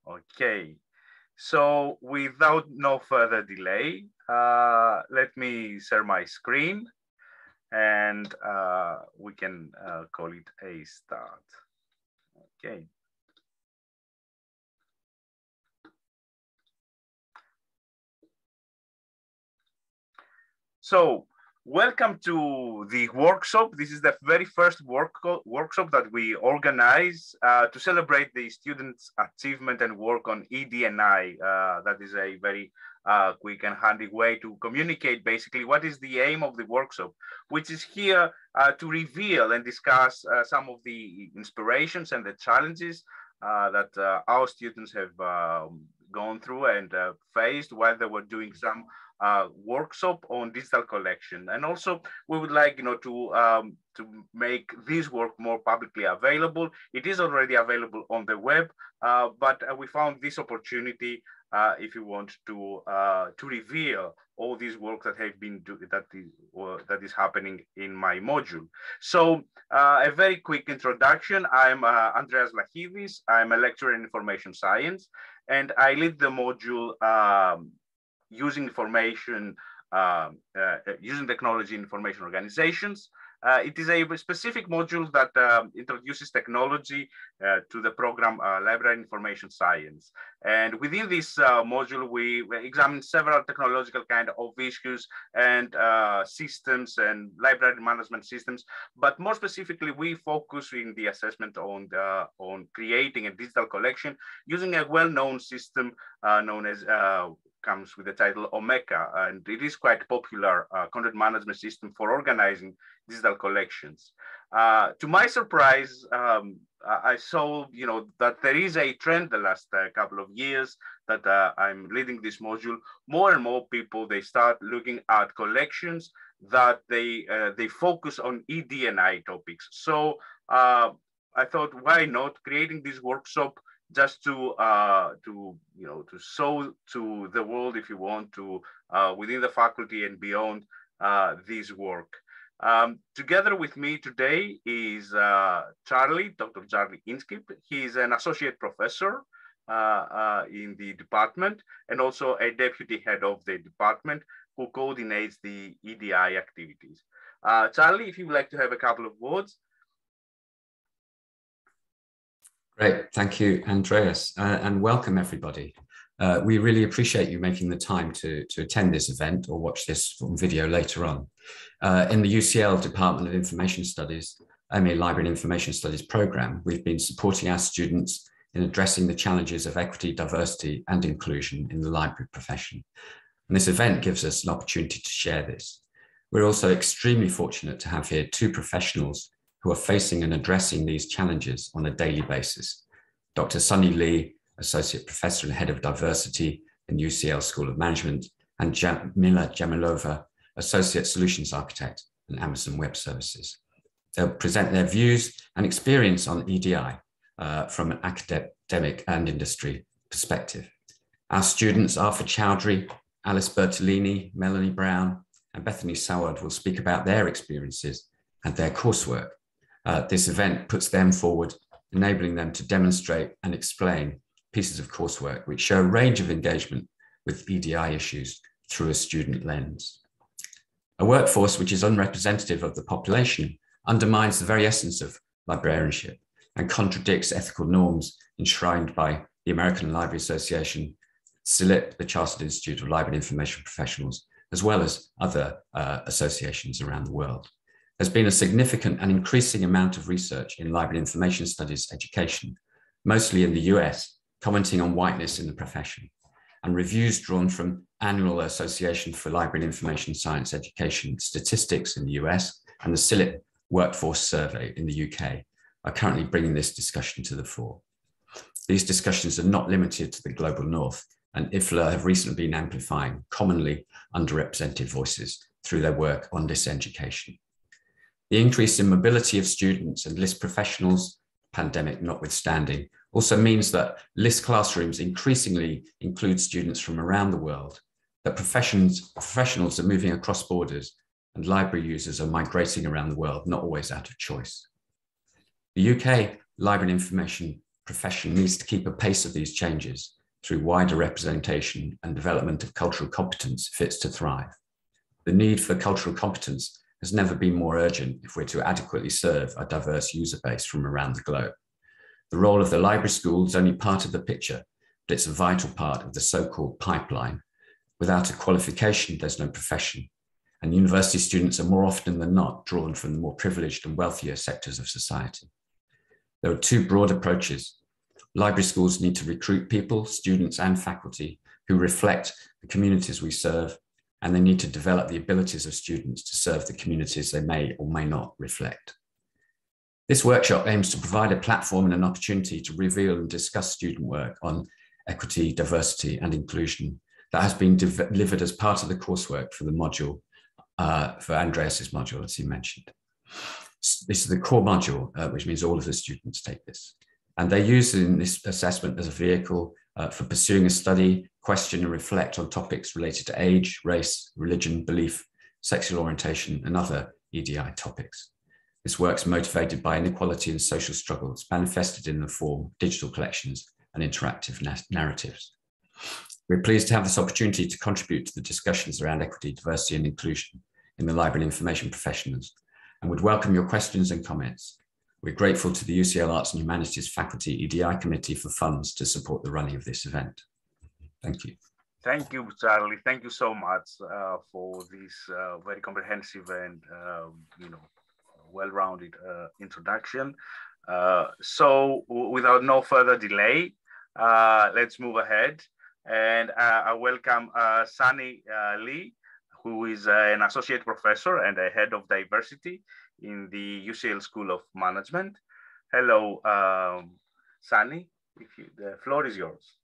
Okay, so without no further delay, let me share my screen and we can call it a start. Okay. So welcome to the workshop. This is the very first workshop that we organize to celebrate the students' achievement and work on ED&I. That is a very quick and handy way to communicate basically what is the aim of the workshop, which is here to reveal and discuss some of the inspirations and the challenges that our students have gone through and faced while they were doing some workshop on digital collection. And also we would like to make this work more publicly available. It is already available on the web, but we found this opportunity if you want to reveal all these work that have been that is happening in my module. So a very quick introduction. I'm Andreas Lachidis. I'm a lecturer in information science, and I lead the module using technology in information organizations. It is a specific module that introduces technology to the program Library Information Science. And within this module, we examine several technological kind of issues and systems and library management systems. But more specifically, we focus in the assessment on creating a digital collection using a well-known system known as comes with the title Omeka, and it is quite popular content management system for organizing digital collections. To my surprise, I saw that there is a trend the last couple of years that I'm leading this module. More and more people, they start looking at collections that they focus on ED&I topics. So I thought, why not creating this workshop just to show to the world, if you want to, within the faculty and beyond, this work. Together with me today is Dr. Charlie Inskip. He is an associate professor in the department and also a deputy head of the department who coordinates the EDI activities. Charlie, if you would like to have a couple of words. Great, thank you, Andreas, and welcome everybody. We really appreciate you making the time to attend this event or watch this video later on. In the UCL Department of Information Studies, MA Library and Information Studies program, we've been supporting our students in addressing the challenges of equity, diversity, and inclusion in the library profession. And this event gives us an opportunity to share this. We're also extremely fortunate to have here two professionals who are facing and addressing these challenges on a daily basis. Dr. Sunny Lee, Associate Professor and Head of Diversity in UCL School of Management, and Mila Jamilova, Associate Solutions Architect in Amazon Web Services. They'll present their views and experience on EDI from an academic and industry perspective. Our students, Arthur Chowdhury, Alice Bertolini, Melanie Brown, and Bethany Saward will speak about their experiences and their coursework. This event puts them forward, enabling them to demonstrate and explain pieces of coursework which show a range of engagement with EDI issues through a student lens. A workforce which is unrepresentative of the population undermines the very essence of librarianship and contradicts ethical norms enshrined by the American Library Association, CILIP, the Chartered Institute of Library and Information Professionals, as well as other associations around the world. There's been a significant and increasing amount of research in library and information studies education, mostly in the US, commenting on whiteness in the profession, and reviews drawn from Annual Association for Library and Information Science Education Statistics in the US and the CILIP Workforce Survey in the UK are currently bringing this discussion to the fore. These discussions are not limited to the global north, and IFLA have recently been amplifying commonly underrepresented voices through their work on this education. The increase in mobility of students and LIS professionals, pandemic notwithstanding, also means that LIS classrooms increasingly include students from around the world, that professionals are moving across borders, and library users are migrating around the world, not always out of choice. The UK Library and Information profession needs to keep a pace of these changes through wider representation and development of cultural competence if it's to thrive. The need for cultural competence has never been more urgent if we're to adequately serve a diverse user base from around the globe. The role of the library school is only part of the picture, but it's a vital part of the so-called pipeline. Without a qualification, there's no profession, and university students are more often than not drawn from the more privileged and wealthier sectors of society. There are two broad approaches. Library schools need to recruit people, students and faculty who reflect the communities we serve, and they need to develop the abilities of students to serve the communities they may or may not reflect. This workshop aims to provide a platform and an opportunity to reveal and discuss student work on equity, diversity and inclusion that has been delivered as part of the coursework for the module, for Andreas's module, as he mentioned. This is the core module, which means all of the students take this. And they're used in this assessment as a vehicle for pursuing a study, question and reflect on topics related to age, race, religion, belief, sexual orientation, and other ED&I topics. This work's motivated by inequality and social struggles manifested in the form of digital collections and interactive narratives. We're pleased to have this opportunity to contribute to the discussions around equity, diversity and inclusion in the library and information professionals, and would welcome your questions and comments. We're grateful to the UCL Arts and Humanities Faculty ED&I Committee for funds to support the running of this event. Thank you. Thank you, Charlie. Thank you so much for this very comprehensive and well-rounded introduction. So without no further delay, let's move ahead. And I welcome Sunny Lee, who is an associate professor and a head of diversity in the UCL School of Management. Hello, Sunny, the floor is yours.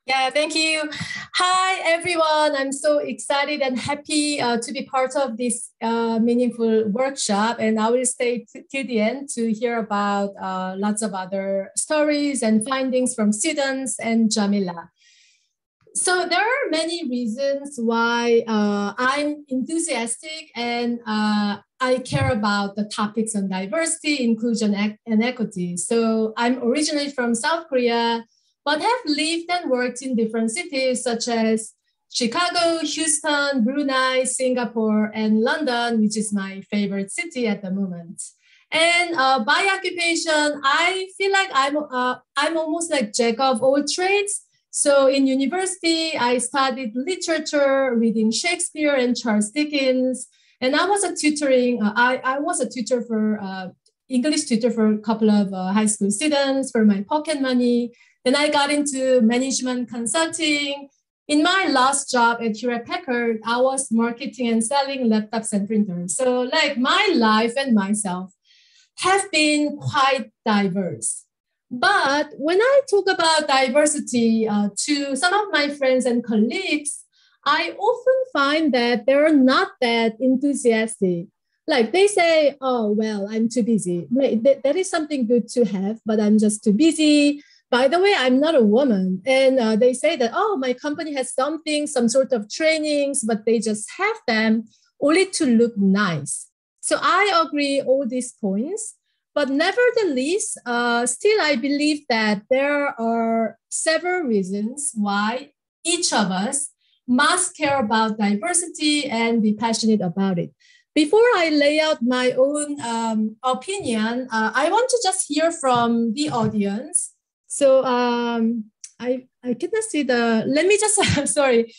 Yeah, thank you. Hi, everyone. I'm so excited and happy to be part of this meaningful workshop. And I will stay till the end to hear about lots of other stories and findings from students and Jamila. So there are many reasons why I'm enthusiastic and I care about the topics on diversity, inclusion, and equity. So I'm originally from South Korea, but have lived and worked in different cities such as Chicago, Houston, Brunei, Singapore, and London, which is my favorite city at the moment. And by occupation, I feel like I'm almost like jack of all trades. So in university, I studied literature, reading Shakespeare and Charles Dickens. And I was a I was a tutor for English tutor for a couple of high school students for my pocket money. Then I got into management consulting. In my last job at Hewlett Packard, I was marketing and selling laptops and printers. So like my life and myself have been quite diverse. But when I talk about diversity to some of my friends and colleagues, I often find that they're not that enthusiastic. Like they say, oh, well, I'm too busy. That is something good to have, but I'm just too busy. By the way, I'm not a woman. And they say that, oh, my company has something, some sort of trainings, but they just have them only to look nice. So I agree all these points. But nevertheless, still I believe that there are several reasons why each of us must care about diversity and be passionate about it. Before I lay out my own opinion, I want to just hear from the audience. So I cannot see let me just, sorry,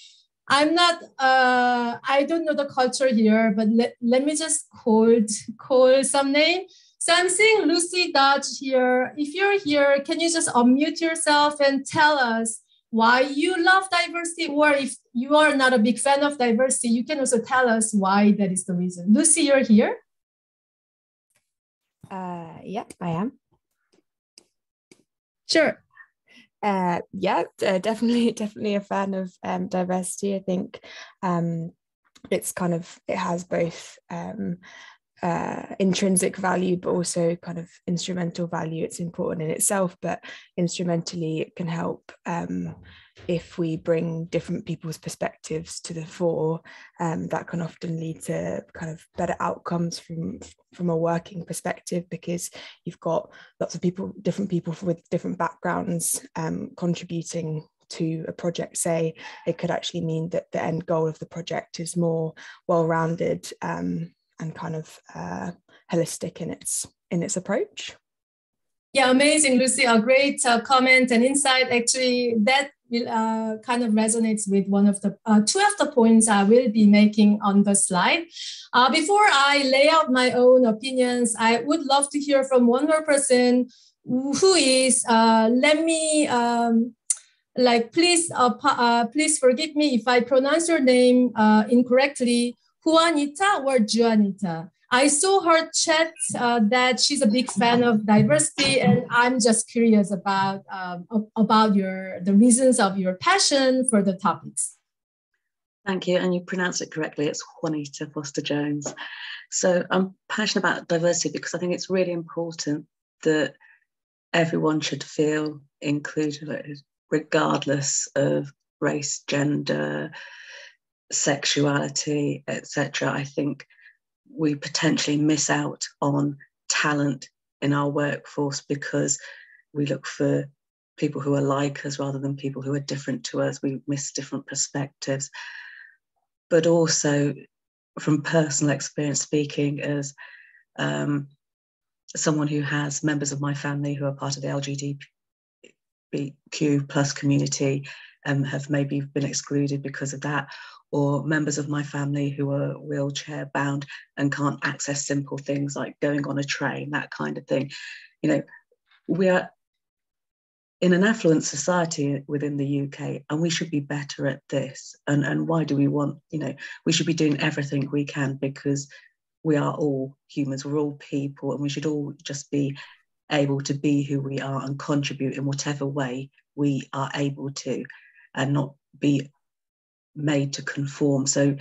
I'm not, I don't know the culture here, but let me just call some name. So I'm seeing Lucy Dodge here. If you're here, can you just unmute yourself and tell us why you love diversity? Or if you are not a big fan of diversity, you can also tell us why that is the reason. Lucy, you're here? Yeah, I am. Sure. Yeah, definitely a fan of diversity. I think it's it has both intrinsic value, but also kind of instrumental value. It's important in itself, but instrumentally it can help if we bring different people's perspectives to the fore. That can often lead to kind of better outcomes from a working perspective, because you've got lots of people, different people with different backgrounds contributing to a project. Say it could actually mean that the end goal of the project is more well-rounded and kind of holistic in its approach. Yeah, amazing, Lucy. A great comment and insight. Actually, that will kind of resonates with one of the two of the points I will be making on the slide. Before I lay out my own opinions, I would love to hear from one more person who is. Let me please forgive me if I pronounce your name incorrectly. Juanita or Juanita? I saw her chat that she's a big fan of diversity, and I'm just curious about the reasons of your passion for the topics. Thank you, and you pronounce it correctly. It's Juanita Foster-Jones. So I'm passionate about diversity because I think it's really important that everyone should feel included, regardless of race, gender, sexuality, etc. I think we potentially miss out on talent in our workforce because we look for people who are like us rather than people who are different to us. We miss different perspectives. But also, from personal experience speaking, as someone who has members of my family who are part of the LGBTQ plus community, have maybe been excluded because of that, or members of my family who are wheelchair bound and can't access simple things like going on a train, that kind of thing. You know, we are in an affluent society within the UK, and we should be better at this. And why do we want, we should be doing everything we can, because we are all humans, we're all people, and we should all just be able to be who we are and contribute in whatever way we are able to, and not be made to conform. So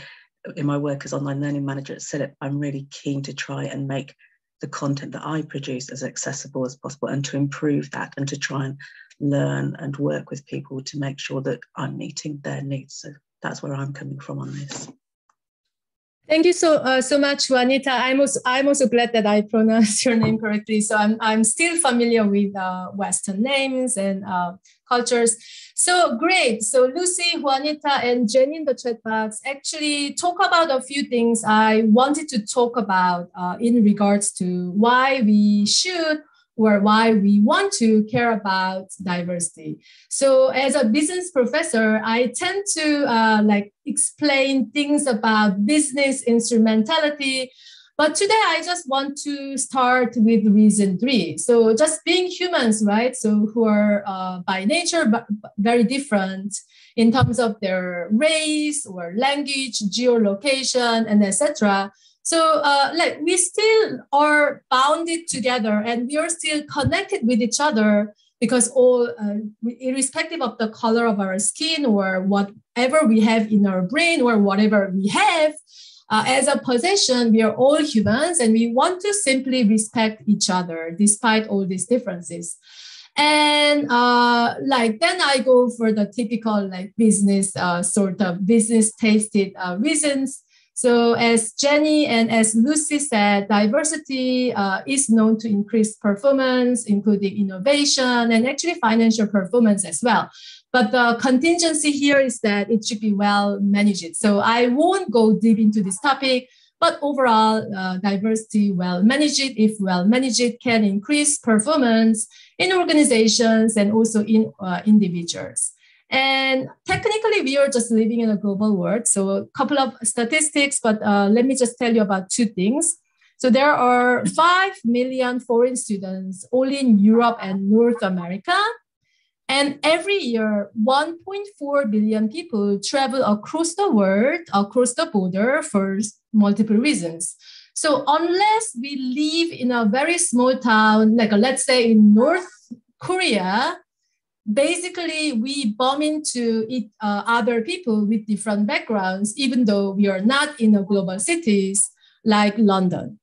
in my work as online learning manager at CILIP, I'm really keen to try and make the content that I produce as accessible as possible, and to improve that, and to try and learn and work with people to make sure that I'm meeting their needs. So that's where I'm coming from on this. Thank you so much, Juanita. I'm also glad that I pronounced your name correctly. So I'm still familiar with Western names and cultures. So great. So Lucy, Juanita, and Jenny in the chat box actually talk about a few things I wanted to talk about in regards to why we should or why we want to care about diversity. So as a business professor, I tend to explain things about business instrumentality. But today I just want to start with reason 3. So just being humans, right? So who are by nature but very different in terms of their race or language, geolocation, and etc. So we still are bounded together, and we are still connected with each other, because all, irrespective of the color of our skin or whatever we have in our brain or whatever we have, as a possession, we are all humans, and we want to simply respect each other despite all these differences. And then I go for the typical business business tasted reasons. So as Jenny and as Lucy said, diversity is known to increase performance, including innovation and actually financial performance as well. But the contingency here is that it should be well managed. So I won't go deep into this topic, but overall, diversity well managed, if well managed, can increase performance in organizations and also in individuals. And technically, we are just living in a global world. So a couple of statistics, but let me just tell you about 2 things. So there are 5 million foreign students only in Europe and North America. And every year, 1.4 billion people travel across the world, across the border for multiple reasons. So unless we live in a very small town, let's say in North Korea, basically, we bump into other people with different backgrounds, even though we are not in a global cities like London.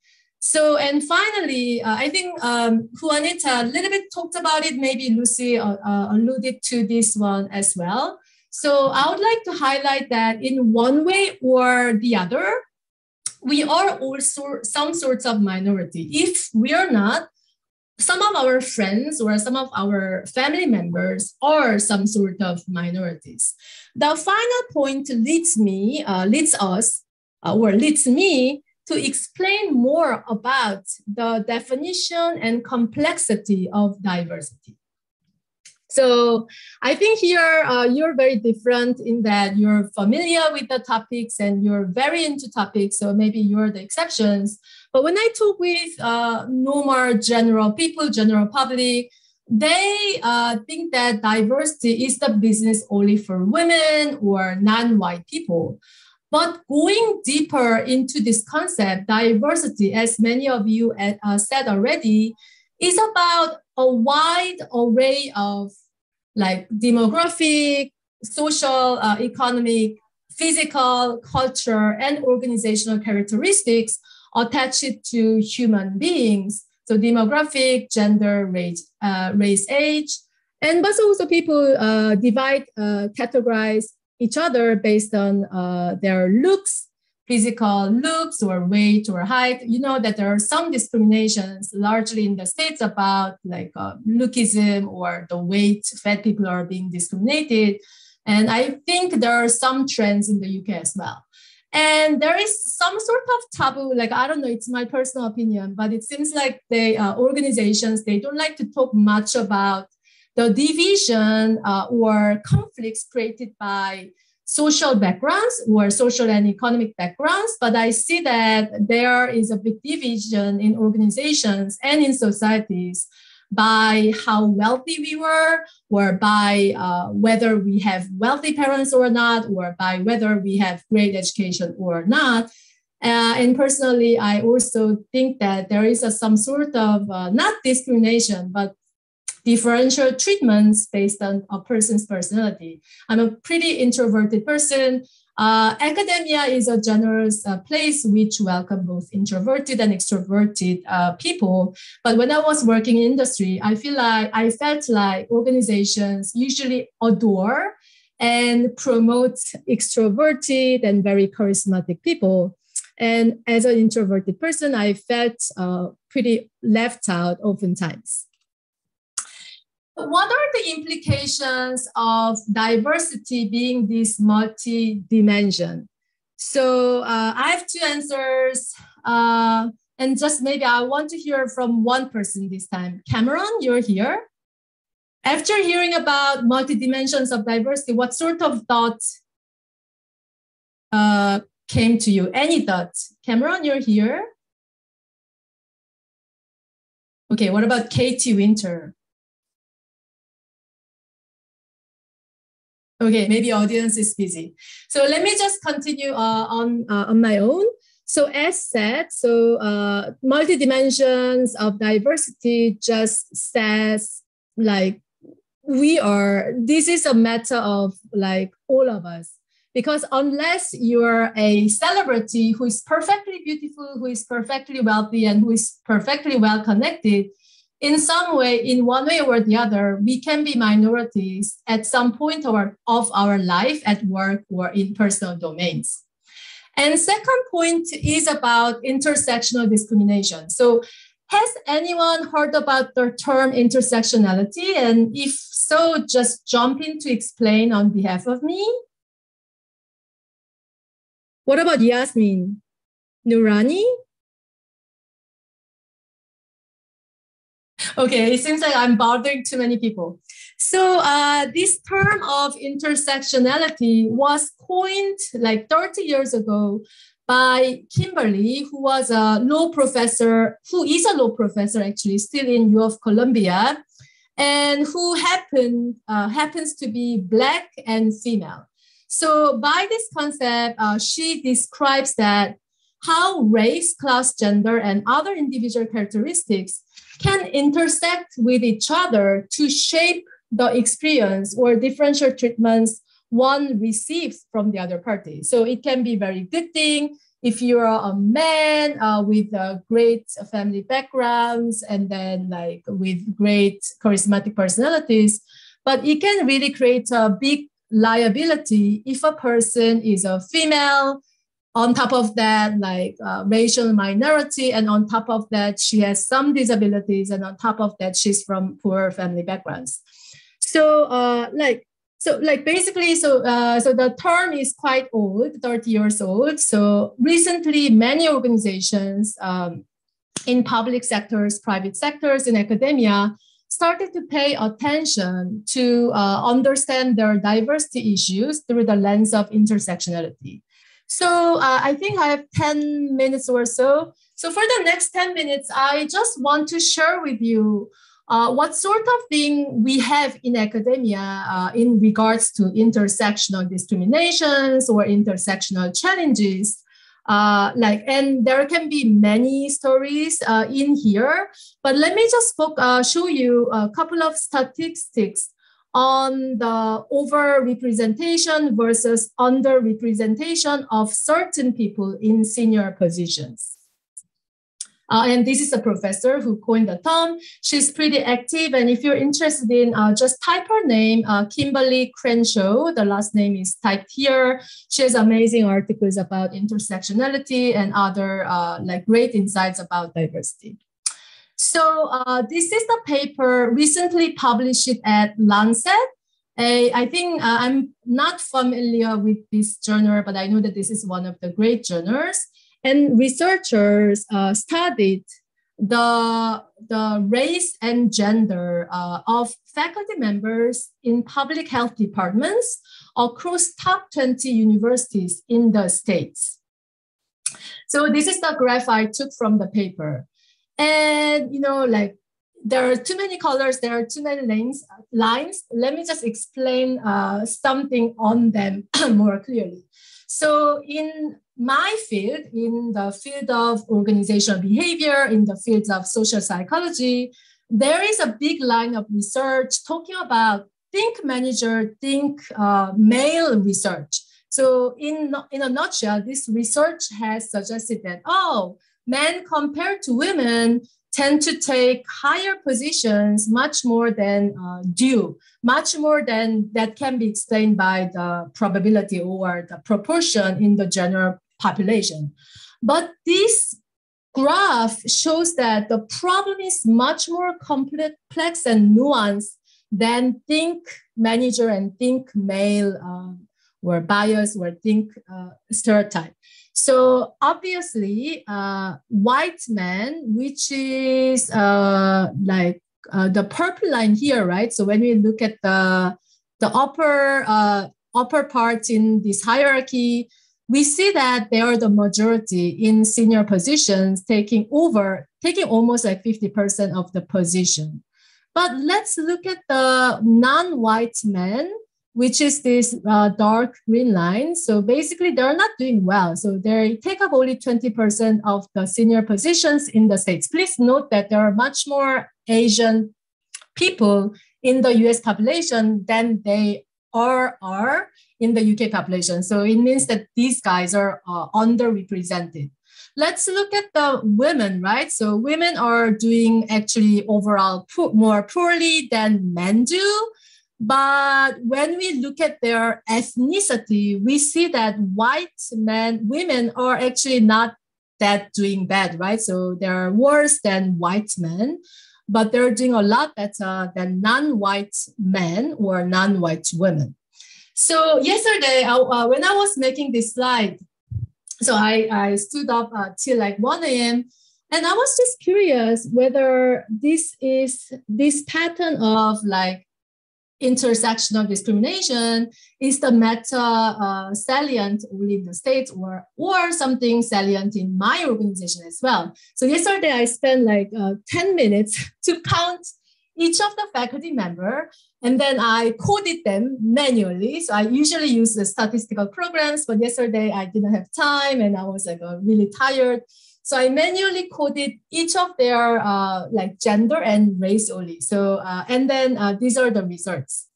So, and finally, I think Juanita a little bit talked about it, maybe Lucy alluded to this one as well. So I would like to highlight that in one way or the other, we are also some sorts of minority. If we are not, some of our friends or some of our family members are some sort of minorities. The final point leads me to explain more about the definition and complexity of diversity. So I think here you're very different in that you're familiar with the topics and you're very into topics. So maybe you're the exceptions. But when I talk with normal general people, general public, they think that diversity is the business only for women or non-white people. But going deeper into this concept, diversity, as many of you said already, is about a wide array of like demographic, social, economic, physical, culture, and organizational characteristics attached to human beings. So demographic, gender, race, age, and but also people categorize each other based on their looks, physical looks or weight or height. You know that there are some discriminations largely in the States about like lookism or the weight, fat people are being discriminated. And I think there are some trends in the UK as well. And there is some sort of taboo, like, I don't know, it's my personal opinion, but it seems like the organizations, they don't like to talk much about the division or conflicts created by social backgrounds or social and economic backgrounds. But I see that there is a big division in organizations and in societies by how wealthy we were, or by whether we have wealthy parents or not, or by whether we have great education or not. And personally, I also think that there is some sort of not discrimination, but differential treatments based on a person's personality. I'm a pretty introverted person. Academia is a generous place which welcome both introverted and extroverted people. But when I was working in industry, I felt like organizations usually adore and promote extroverted and very charismatic people. And as an introverted person, I felt pretty left out oftentimes. What are the implications of diversity being this multi-dimension? So I have two answers, and just maybe I want to hear from one person this time. Cameron, you're here. After hearing about multi-dimensions of diversity, what sort of thoughts came to you? Any thoughts? Cameron, you're here. Okay, what about Katie Winter? Okay, maybe audience is busy. So let me just continue on my own. So as said, multi-dimensions of diversity just says like this is a matter of like all of us. Because unless you're a celebrity who is perfectly beautiful, who is perfectly wealthy, and who is perfectly well connected, in some way, in one way or the other, we can be minorities at some point of our life at work or in personal domains. And second point is about intersectional discrimination. So has anyone heard about the term intersectionality? And if so, just jump in to explain on behalf of me. What about Yasmin? Nurani? Okay, it seems like I'm bothering too many people. So this term of intersectionality was coined like 30 years ago by Kimberly, who is a law professor actually, still in U of Columbia, and who happens to be Black and female. So by this concept, she describes that how race, class, gender, and other individual characteristics can intersect with each other to shape the experience or differential treatments one receives from the other party. So it can be very good thing, if you're a man with great family backgrounds and then like with great charismatic personalities, but it can really create a big liability if a person is a female, on top of that, like racial minority, and on top of that, she has some disabilities, and on top of that, she's from poor family backgrounds. So basically, so the term is quite old, 30 years old. So recently, many organizations in public sectors, private sectors, in academia started to pay attention to understand their diversity issues through the lens of intersectionality. So I think I have 10 minutes or so. So for the next 10 minutes, I just want to share with you what sort of thing we have in academia in regards to intersectional discriminations or intersectional challenges. And there can be many stories in here, but let me just show you a couple of statistics on the overrepresentation versus underrepresentation of certain people in senior positions. And this is a professor who coined the term. She's pretty active. And if you're interested in, just type her name, Kimberly Crenshaw. The last name is typed here. She has amazing articles about intersectionality and other great insights about diversity. So this is the paper recently published at Lancet. I think I'm not familiar with this journal, but I know that this is one of the great journals. And researchers studied the race and gender of faculty members in public health departments across top 20 universities in the States. So this is the graph I took from the paper. And, there are too many colors, there are too many lines. Let me just explain something on them more clearly. So in my field, in the field of organizational behavior, in the fields of social psychology, there is a big line of research talking about think manager, think male research. So in a nutshell, this research has suggested that, men compared to women tend to take higher positions much more than due, much more than that can be explained by the probability or the proportion in the general population. But this graph shows that the problem is much more complex and nuanced than think manager and think male or bias or think stereotype. So obviously, white men, which is the purple line here, right? So when we look at the upper part in this hierarchy, we see that they are the majority in senior positions, taking almost like 50% of the position. But let's look at the non-white men, which is this dark green line. So basically, they're not doing well. So they take up only 20% of the senior positions in the States. Please note that there are much more Asian people in the US population than they are in the UK population. So it means that these guys are underrepresented. Let's look at the women, right? So women are doing actually overall more poorly than men do. But when we look at their ethnicity, we see that women are actually not that doing bad, right? So they're worse than white men, but they're doing a lot better than non-white men or non-white women. So yesterday, when I was making this slide, so I stood up till like 1 a.m. and I was just curious whether this pattern of like intersectional discrimination is the meta salient only in the States or something salient in my organization as well. So yesterday I spent like 10 minutes to count each of the faculty member, and then I coded them manually. So I usually use the statistical programs, but yesterday I didn't have time and I was like really tired. So I manually coded each of their like gender and race only. So, and then these are the results.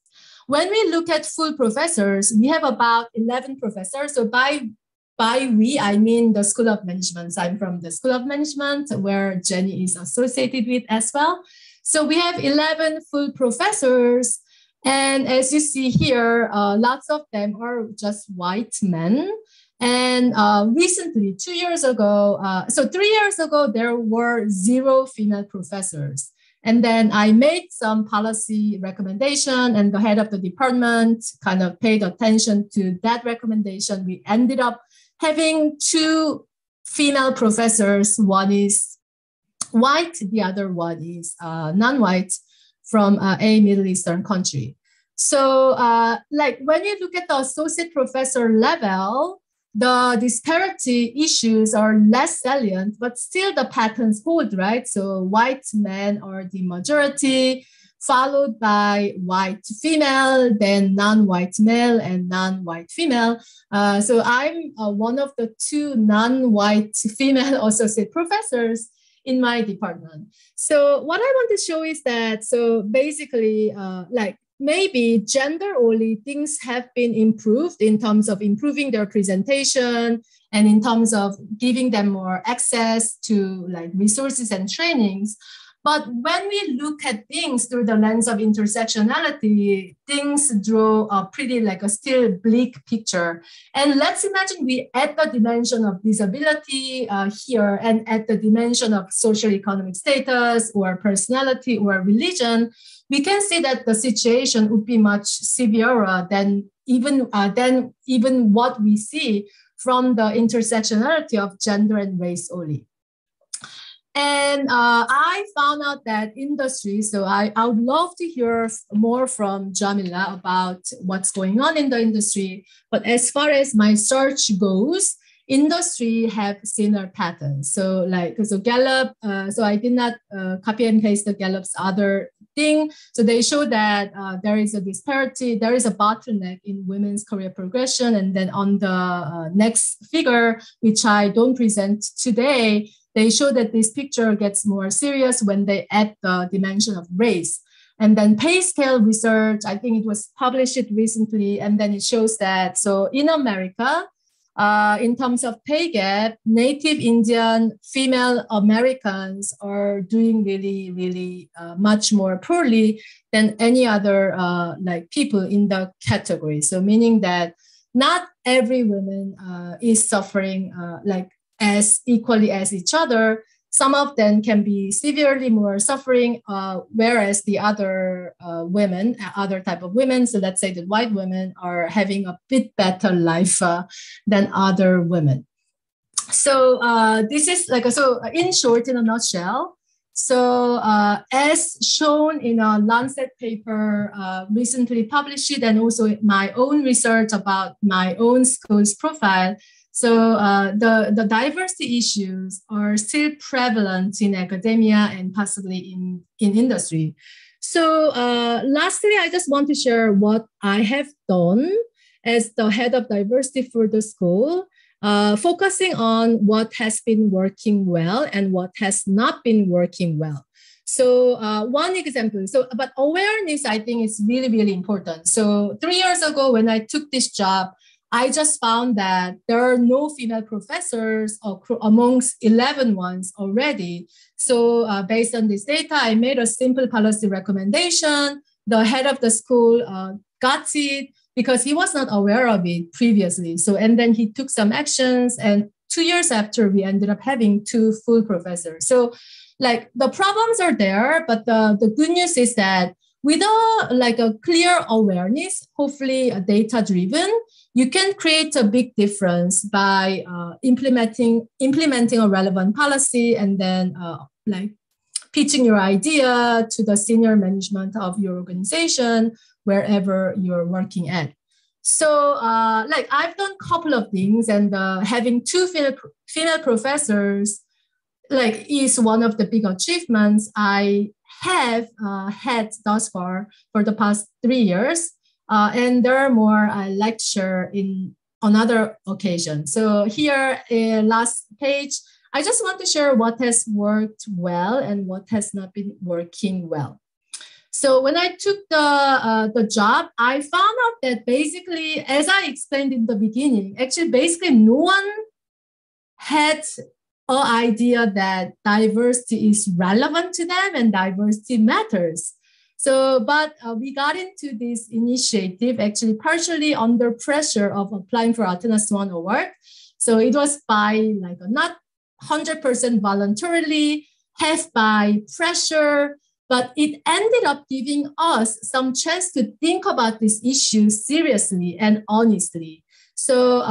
When we look at full professors, we have about 11 professors. So by by we, I mean the School of Management. So I'm from the School of Management, where Jenny is associated with as well. So we have 11 full professors. And as you see here, lots of them are just white men. And recently, 2 years ago, so 3 years ago, there were 0 female professors. And then I made some policy recommendation, and the head of the department kind of paid attention to that recommendation. We ended up having 2 female professors. One is white, the other one is non-white from a Middle Eastern country. So like when you look at the associate professor level, the disparity issues are less salient, but still the patterns hold, right? So white men are the majority, followed by white female, then non-white male and non-white female. So I'm one of the 2 non-white female associate professors in my department. So what I want to show is that, so basically like maybe gender only things have been improved in terms of improving their presentation and in terms of giving them more access to like resources and trainings. But when we look at things through the lens of intersectionality, things draw a pretty like a still bleak picture. And let's imagine we add the dimension of disability here and at the dimension of social economic status or personality or religion, we can see that the situation would be much severer than even what we see from the intersectionality of gender and race only. And I found out that industry, so I would love to hear more from Jamila about what's going on in the industry. But as far as my search goes, industry have similar patterns. So Gallup, so I did not copy and paste the Gallup's other thing. So they show that there is a disparity, there is a bottleneck in women's career progression. And then on the next figure, which I don't present today, they show that this picture gets more serious when they add the dimension of race. And then pay scale research, I think it was published recently, and then it shows that, so in America, in terms of pay gap, Native Indian female Americans are doing really, really much more poorly than any other like people in the category. So meaning that not every woman is suffering like as equally as each other. Some of them can be severely more suffering, whereas the other women, other type of women, so let's say the white women, are having a bit better life than other women. So this is like, so in short, in a nutshell, so as shown in a Lancet paper recently published, and also my own research about my own school's profile, so the diversity issues are still prevalent in academia and possibly in industry. So lastly, I just want to share what I have done as the head of diversity for the school, focusing on what has been working well and what has not been working well. So one example, but awareness, I think, is really, really important. So 3 years ago, when I took this job, I just found that there are no female professors amongst 11 ones already. So based on this data, I made a simple policy recommendation. The head of the school got it because he was not aware of it previously. So, and then he took some actions, and 2 years after, we ended up having 2 full professors. So like the problems are there, but the good news is that with a clear awareness, hopefully data-driven, you can create a big difference by implementing a relevant policy and then like pitching your idea to the senior management of your organization, wherever you're working at. So like I've done a couple of things, and having 2 female professors like is one of the big achievements I have had thus far for the past 3 years. And there are more I like to share in another occasion. So here, last page, I just want to share what has worked well and what has not been working well. So when I took the job, I found out that basically, as I explained in the beginning, actually basically no one had an idea that diversity is relevant to them and diversity matters. So, but we got into this initiative actually partially under pressure of applying for Athena Swan Award. So it was by like not 100% voluntarily, half by pressure, but it ended up giving us some chance to think about this issue seriously and honestly. So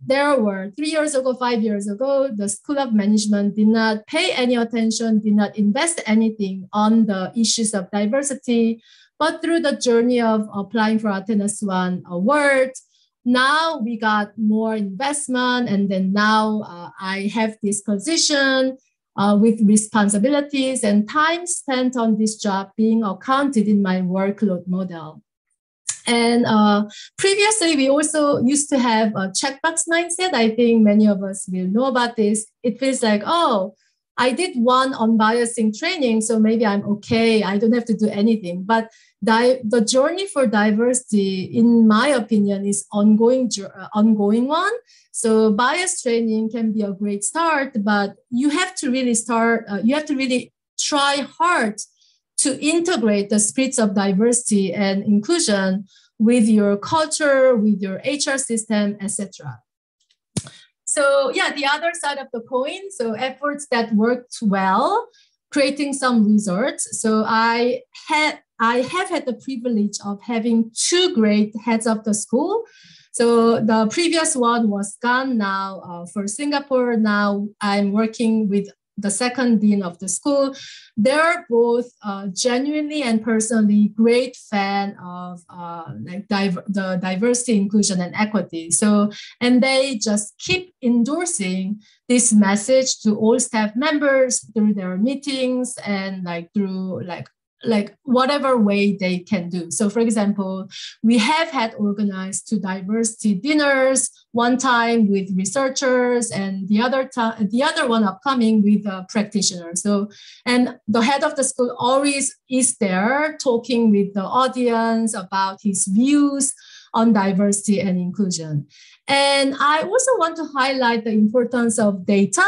there were 3 years ago, 5 years ago, the School of Management did not pay any attention, did not invest anything on the issues of diversity. But through the journey of applying for Athena Swan Award, now we got more investment. And then now I have this position with responsibilities and time spent on this job being accounted in my workload model. And previously, we also used to have a checkbox mindset. I think many of us will know about this. It feels like, oh, I did one unbiasing training, so maybe I'm okay. I don't have to do anything. But the journey for diversity, in my opinion, is ongoing one. So bias training can be a great start, but you have to really try hard to integrate the spirits of diversity and inclusion with your culture, with your HR system, etc. So yeah, the other side of the coin, so efforts that worked well, creating some results. So I have had the privilege of having 2 great heads of the school. So the previous one was gone now for Singapore. Now I'm working with the second dean of the school. They're both genuinely and personally great fan of the diversity, inclusion, and equity. So, and they just keep endorsing this message to all staff members through their meetings and through whatever way they can do. So for example, we have had organized 2 diversity dinners, one time with researchers and the other one upcoming with practitioners. So, and the head of the school always is there talking with the audience about his views on diversity and inclusion. And I also want to highlight the importance of data.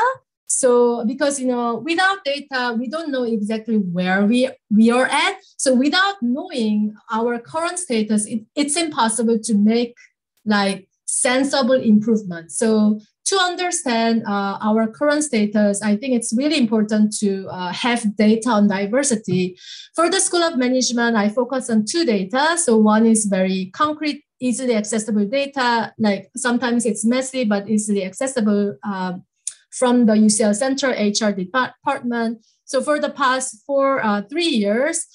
So because, without data, we don't know exactly where we are at. So without knowing our current status, it's impossible to make sensible improvement. So to understand our current status, I think it's really important to have data on diversity. For the School of Management, I focus on 2 data. So one is very concrete, easily accessible data. Sometimes it's messy, but easily accessible from the UCL Center HR department. So for the past 3 years,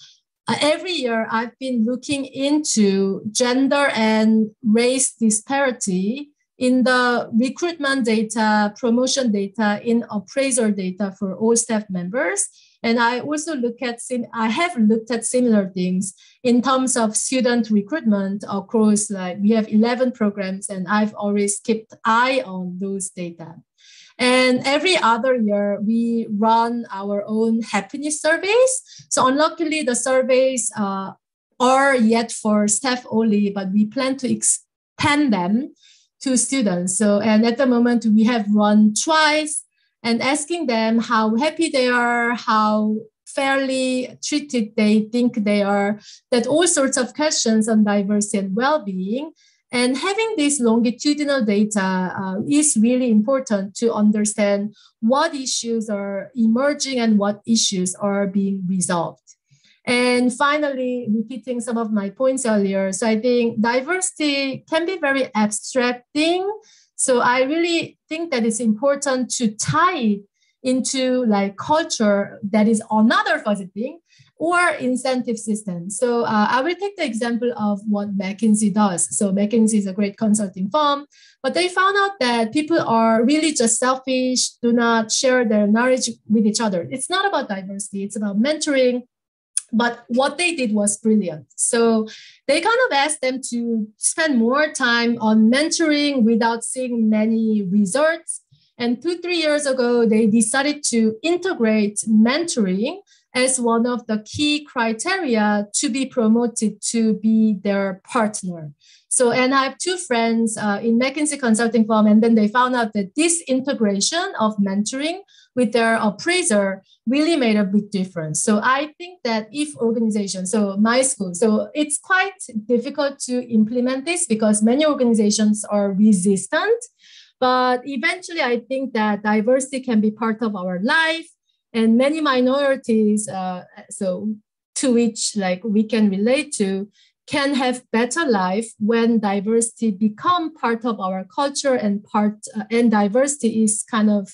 every year I've been looking into gender and race disparity in the recruitment data, promotion data, in appraiser data for all staff members. And I also I have looked at similar things in terms of student recruitment across, we have 11 programs, and I've always kept eye on those data. And every other year, we run our own happiness surveys. So unluckily, the surveys are yet for staff only, but we plan to expand them to students. So, and at the moment, we have run twice and asking them how happy they are, how fairly treated they think they are, that all sorts of questions on diversity and well-being. And having this longitudinal data is really important to understand what issues are emerging and what issues are being resolved. And finally, repeating some of my points earlier, so I think diversity can be very abstract thing. So I really think that it's important to tie it into culture that is another fuzzy thing, or incentive system. So I will take the example of what McKinsey does. So McKinsey is a great consulting firm, but they found out that people are really just selfish, do not share their knowledge with each other. It's not about diversity, it's about mentoring. But what they did was brilliant. So they kind of asked them to spend more time on mentoring without seeing many results. And 2-3 years ago, they decided to integrate mentoring as one of the key criteria to be promoted to be their partner. So, and I have two friends in McKinsey consulting firm, and then they found out that this integration of mentoring with their appraiser really made a big difference. So I think that if organizations, so my school, so it's quite difficult to implement this because many organizations are resistant, but eventually I think that diversity can be part of our life, and many minorities, so to which like we can relate to, can have better life when diversity become part of our culture, and and diversity is kind of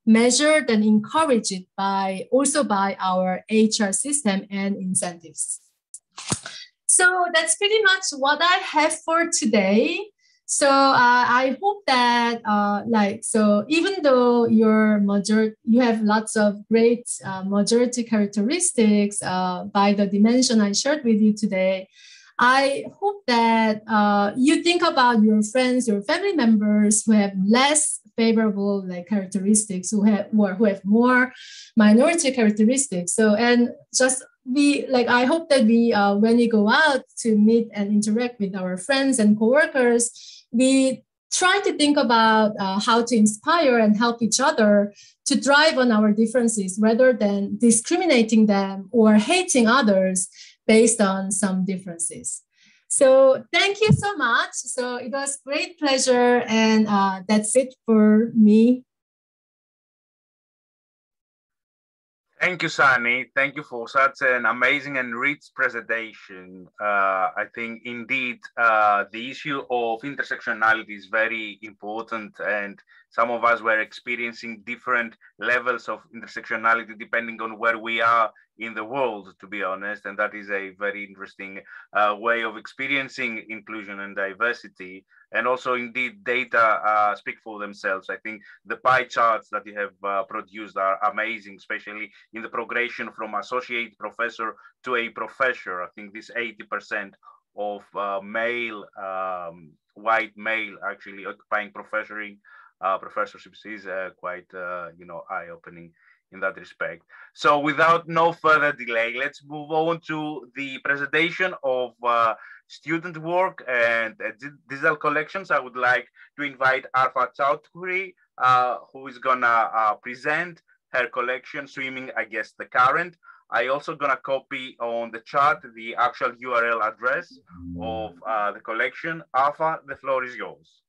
measured and encouraged by our HR system and incentives. So that's pretty much what I have for today. So I hope that so even though you have lots of great majority characteristics by the dimension I shared with you today, I hope that you think about your friends, your family members who have less favorable characteristics, who have more minority characteristics. So, and just I hope that when we go out to meet and interact with our friends and coworkers, we try to think about how to inspire and help each other to drive on our differences rather than discriminating them or hating others based on some differences. So thank you so much. So it was great pleasure, and that's it for me. Thank you, Sani. Thank you for such an amazing and rich presentation. I think indeed the issue of intersectionality is very important, and some of us were experiencing different levels of intersectionality depending on where we are in the world, to be honest, and that is a very interesting way of experiencing inclusion and diversity. And also, indeed, data speak for themselves. I think the pie charts that you have produced are amazing, especially in the progression from associate professor to a professor. I think this 80% of white male actually occupying professorships is quite, eye-opening in that respect. So without no further delay, let's move on to the presentation of student work and digital collections. I would like to invite Arfa Chowdhury, who is gonna present her collection, Swimming Against the Current. I also gonna copy on the chart the actual URL address of the collection. Arfa, the floor is yours.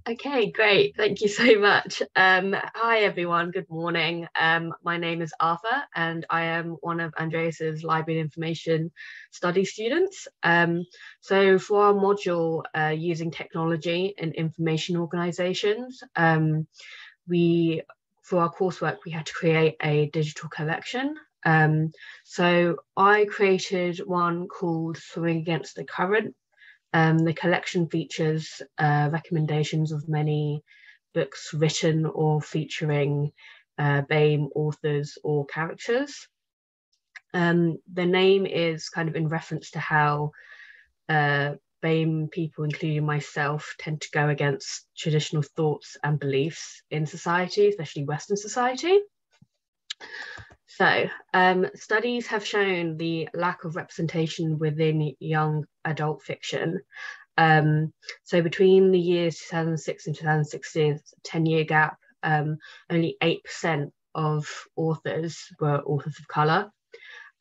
Okay, great. Thank you so much. Hi, everyone. Good morning. My name is Arthur, and I am one of Andreas's Library and Information Studies students. So for our module, using technology and information organizations, for our coursework, we had to create a digital collection. So I created one called Swimming Against the Current. The collection features recommendations of many books written or featuring BAME authors or characters. The name is kind of in reference to how BAME people, including myself, tend to go against traditional thoughts and beliefs in society, especially Western society. So studies have shown the lack of representation within young adult fiction. So between the years 2006 and 2016, it's a 10-year gap, only 8% of authors were authors of colour,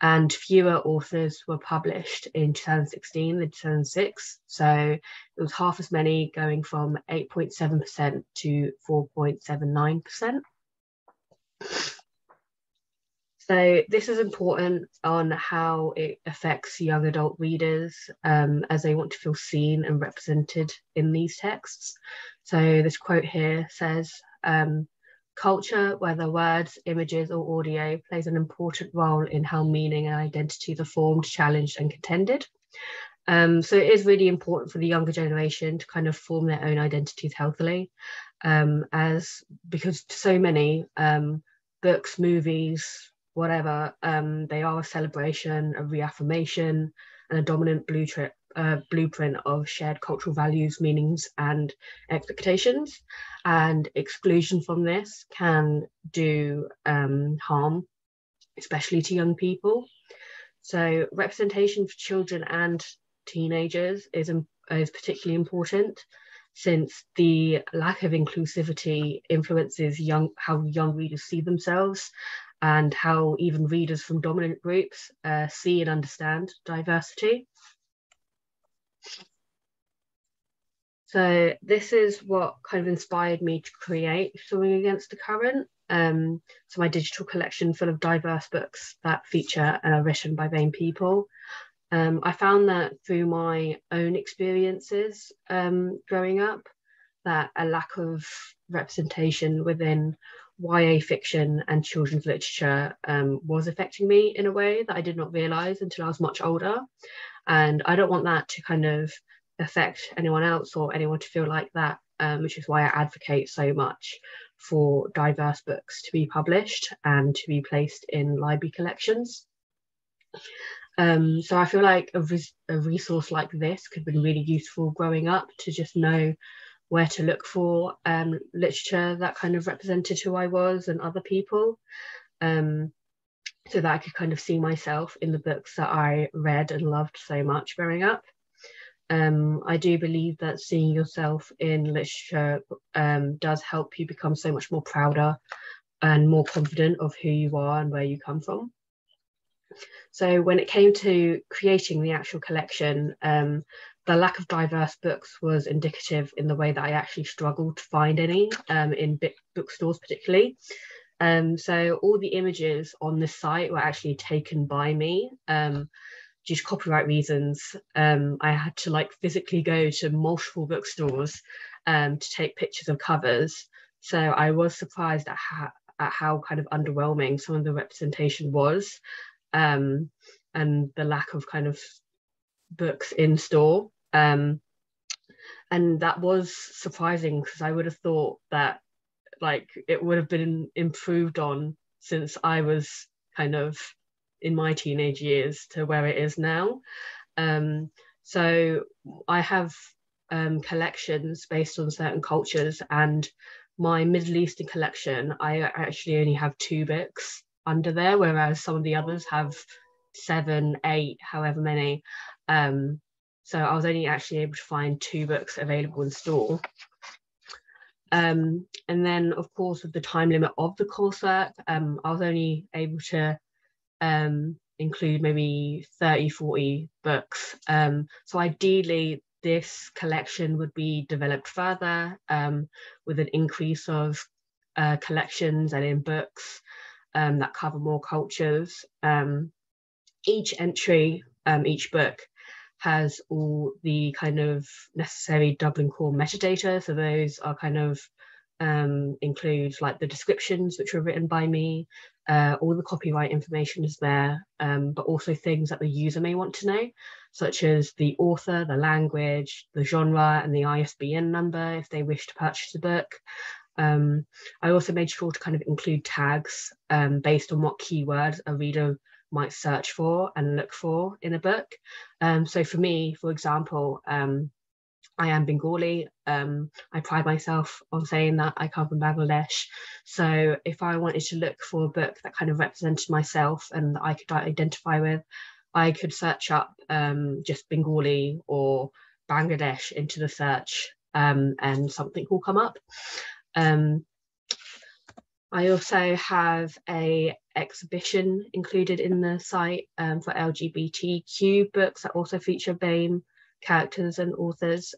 and fewer authors were published in 2016 than 2006. So it was half as many, going from 8.7% to 4.79%. So this is important on how it affects young adult readers as they want to feel seen and represented in these texts. So this quote here says, culture, whether words, images or audio, plays an important role in how meaning and identities are formed, challenged and contended. So it is really important for the younger generation to kind of form their own identities healthily, because so many books, movies, whatever, they are a celebration, a reaffirmation, and a dominant blueprint of shared cultural values, meanings, and expectations. And exclusion from this can do harm especially to young people. So representation for children and teenagers is particularly important, since the lack of inclusivity influences how young readers see themselves, and how even readers from dominant groups see and understand diversity. So this is what kind of inspired me to create Swimming Against the Current. So my digital collection full of diverse books that feature and are written by BAME people. I found that through my own experiences growing up, that a lack of representation within YA fiction and children's literature was affecting me in a way that I did not realise until I was much older. And I don't want that to kind of affect anyone else or anyone to feel like that, which is why I advocate so much for diverse books to be published and to be placed in library collections. So I feel like a resource like this could have been really useful growing up, to just know where to look for literature that kind of represented who I was and other people, so that I could kind of see myself in the books that I read and loved so much growing up. I do believe that seeing yourself in literature does help you become so much more prouder and more confident of who you are and where you come from. So when it came to creating the actual collection, the lack of diverse books was indicative in the way that I actually struggled to find any in bookstores particularly. So all the images on this site were actually taken by me. Due to copyright reasons, I had to like physically go to multiple bookstores to take pictures of covers. So I was surprised at how kind of underwhelming some of the representation was, and the lack of kind of books in store. And that was surprising, because I would have thought that like it would have been improved on since I was kind of in my teenage years to where it is now. So I have collections based on certain cultures, and my Middle Eastern collection, I actually only have 2 books under there, whereas some of the others have 7, 8, however many. So I was only actually able to find 2 books available in store. And then, of course, with the time limit of the coursework, I was only able to include maybe 30, 40 books. So ideally, this collection would be developed further with an increase of collections and in books that cover more cultures. Each entry, each book has all the kind of necessary Dublin Core metadata. So those are kind of include like the descriptions which were written by me, all the copyright information is there, but also things that the user may want to know, such as the author, the language, the genre, and the ISBN number if they wish to purchase a book. I also made sure to kind of include tags based on what keywords a reader might search for and look for in a book. So for me, for example, I am Bengali. I pride myself on saying that I come from Bangladesh. So if I wanted to look for a book that kind of represented myself and that I could identify with, I could search up just Bengali or Bangladesh into the search, and something will come up. I also have an exhibition included in the site for LGBTQ books that also feature BAME characters and authors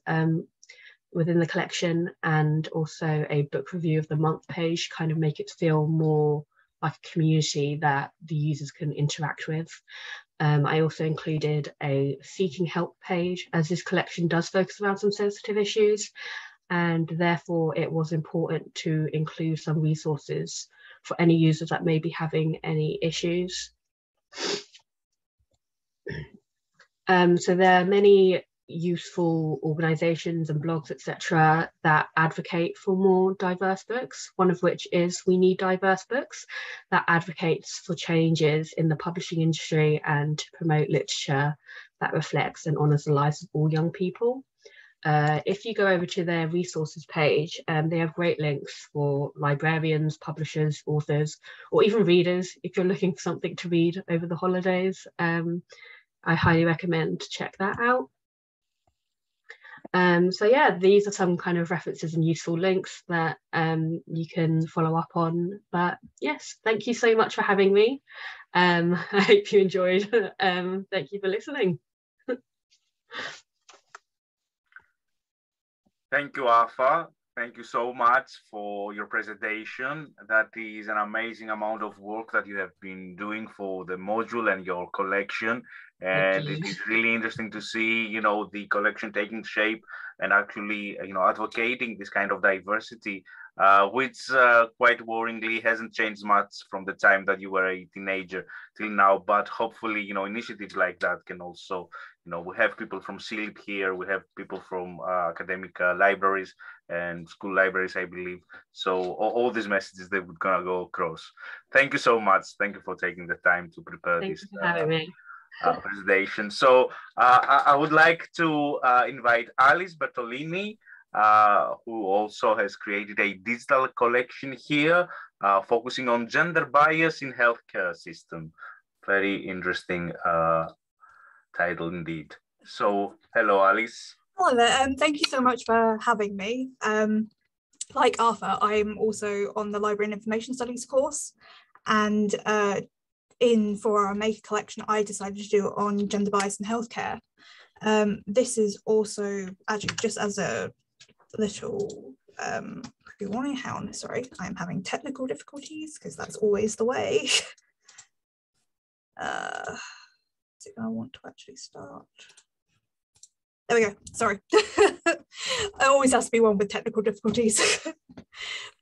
within the collection, and also a book review of the month page, kind of make it feel more like a community that the users can interact with. I also included a seeking help page, as this collection does focus around some sensitive issues, and therefore it was important to include some resources for any users that may be having any issues. So there are many useful organisations and blogs, etc., that advocate for more diverse books, one of which is We Need Diverse Books, that advocates for changes in the publishing industry and to promote literature that reflects and honours the lives of all young people. If you go over to their resources page, they have great links for librarians, publishers, authors, or even readers. If you're looking for something to read over the holidays, I highly recommend to check that out. So yeah, these are some kind of references and useful links that you can follow up on. But yes, thank you so much for having me. I hope you enjoyed. Thank you for listening. Thank you, Arfa. Thank you so much for your presentation. That is an amazing amount of work that you have been doing for the module and your collection. And it is really interesting to see, you know, the collection taking shape and actually, you know, advocating this kind of diversity, which quite worryingly hasn't changed much from the time that you were a teenager till now. But hopefully, you know, initiatives like that can also, you know, we have people from SILP here, we have people from academic libraries and school libraries, I believe. So all these messages, they would gonna go across. Thank you so much. Thank you for taking the time to prepare this presentation. So I would like to invite Alice Bertolini, who also has created a digital collection here, focusing on gender bias in healthcare system. Very interesting title indeed. So hello, Alice. Hello there, thank you so much for having me. Like Arthur, I'm also on the Library and Information Studies course, and for our maker collection, I decided to do it on gender bias in healthcare. This is also actually just as a little pre-warning. Sorry, I'm having technical difficulties because that's always the way. Is it going to want to actually start? There we go, sorry. It always has to be one with technical difficulties.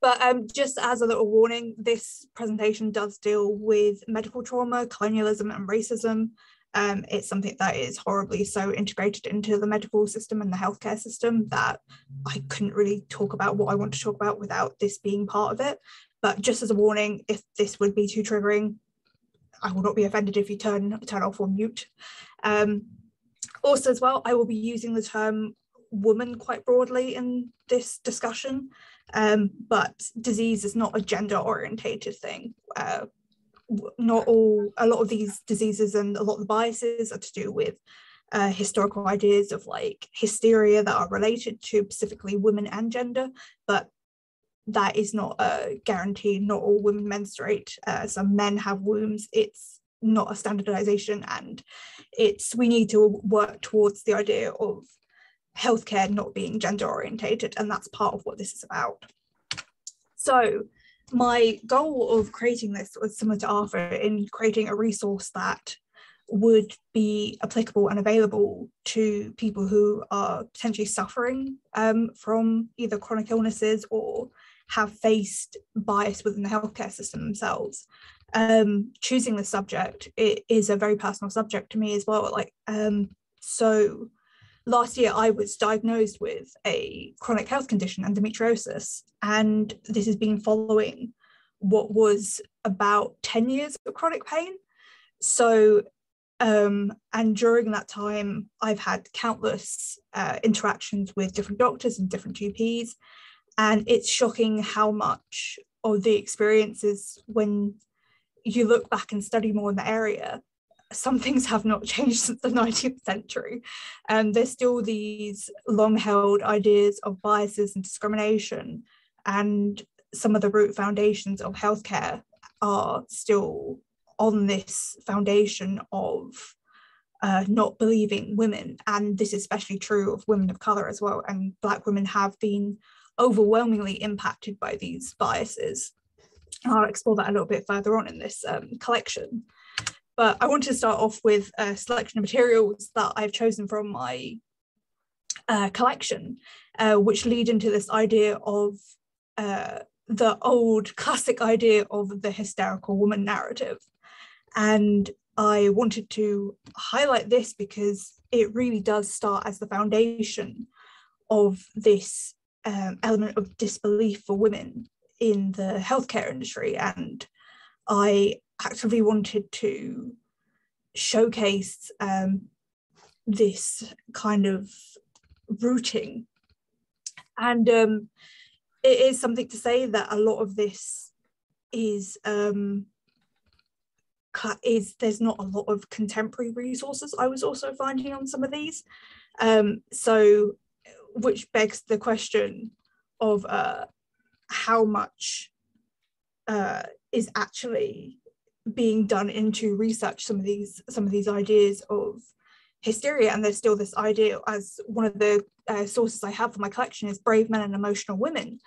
But just as a little warning, this presentation does deal with medical trauma, colonialism and racism. It's something that is horribly so integrated into the medical system and the healthcare system that I couldn't really talk about what I want to talk about without this being part of it. But just as a warning, if this would be too triggering, I will not be offended if you turn off or mute. Also as well, I will be using the term woman quite broadly in this discussion, but disease is not a gender orientated thing. A lot of these diseases and a lot of the biases are to do with historical ideas of like hysteria that are related to specifically women and gender, but that is not a guarantee. Not all women menstruate. Some men have wombs. It's not a standardization, and we need to work towards the idea of healthcare not being gender orientated, and that's part of what this is about. So my goal of creating this was similar to Arthur in creating a resource that would be applicable and available to people who are potentially suffering from either chronic illnesses or have faced bias within the healthcare system themselves. Choosing the subject, it is a very personal subject to me as well. So last year I was diagnosed with a chronic health condition, endometriosis, and this has been following what was about 10 years of chronic pain. So, and during that time, I've had countless interactions with different doctors and different GPs, and it's shocking how much of the experiences, when you look back and study more in the area, some things have not changed since the 19th century. And there's still these long-held ideas of biases and discrimination, and some of the root foundations of healthcare are still on this foundation of not believing women. And this is especially true of women of colour as well. And Black women have been overwhelmingly impacted by these biases. I'll explore that a little bit further on in this collection. But I wanted to start off with a selection of materials that I've chosen from my collection, which lead into this idea of the old classic idea of the hysterical woman narrative. And I wanted to highlight this because it really does start as the foundation of this element of disbelief for women in the healthcare industry. And I actively wanted to showcase this kind of rooting. And it is something to say that a lot of this is there's not a lot of contemporary resources I was also finding on some of these. So, which begs the question of how much is actually being done into research some of these ideas of hysteria. And there's still this idea, as one of the sources I have for my collection is brave men and emotional women.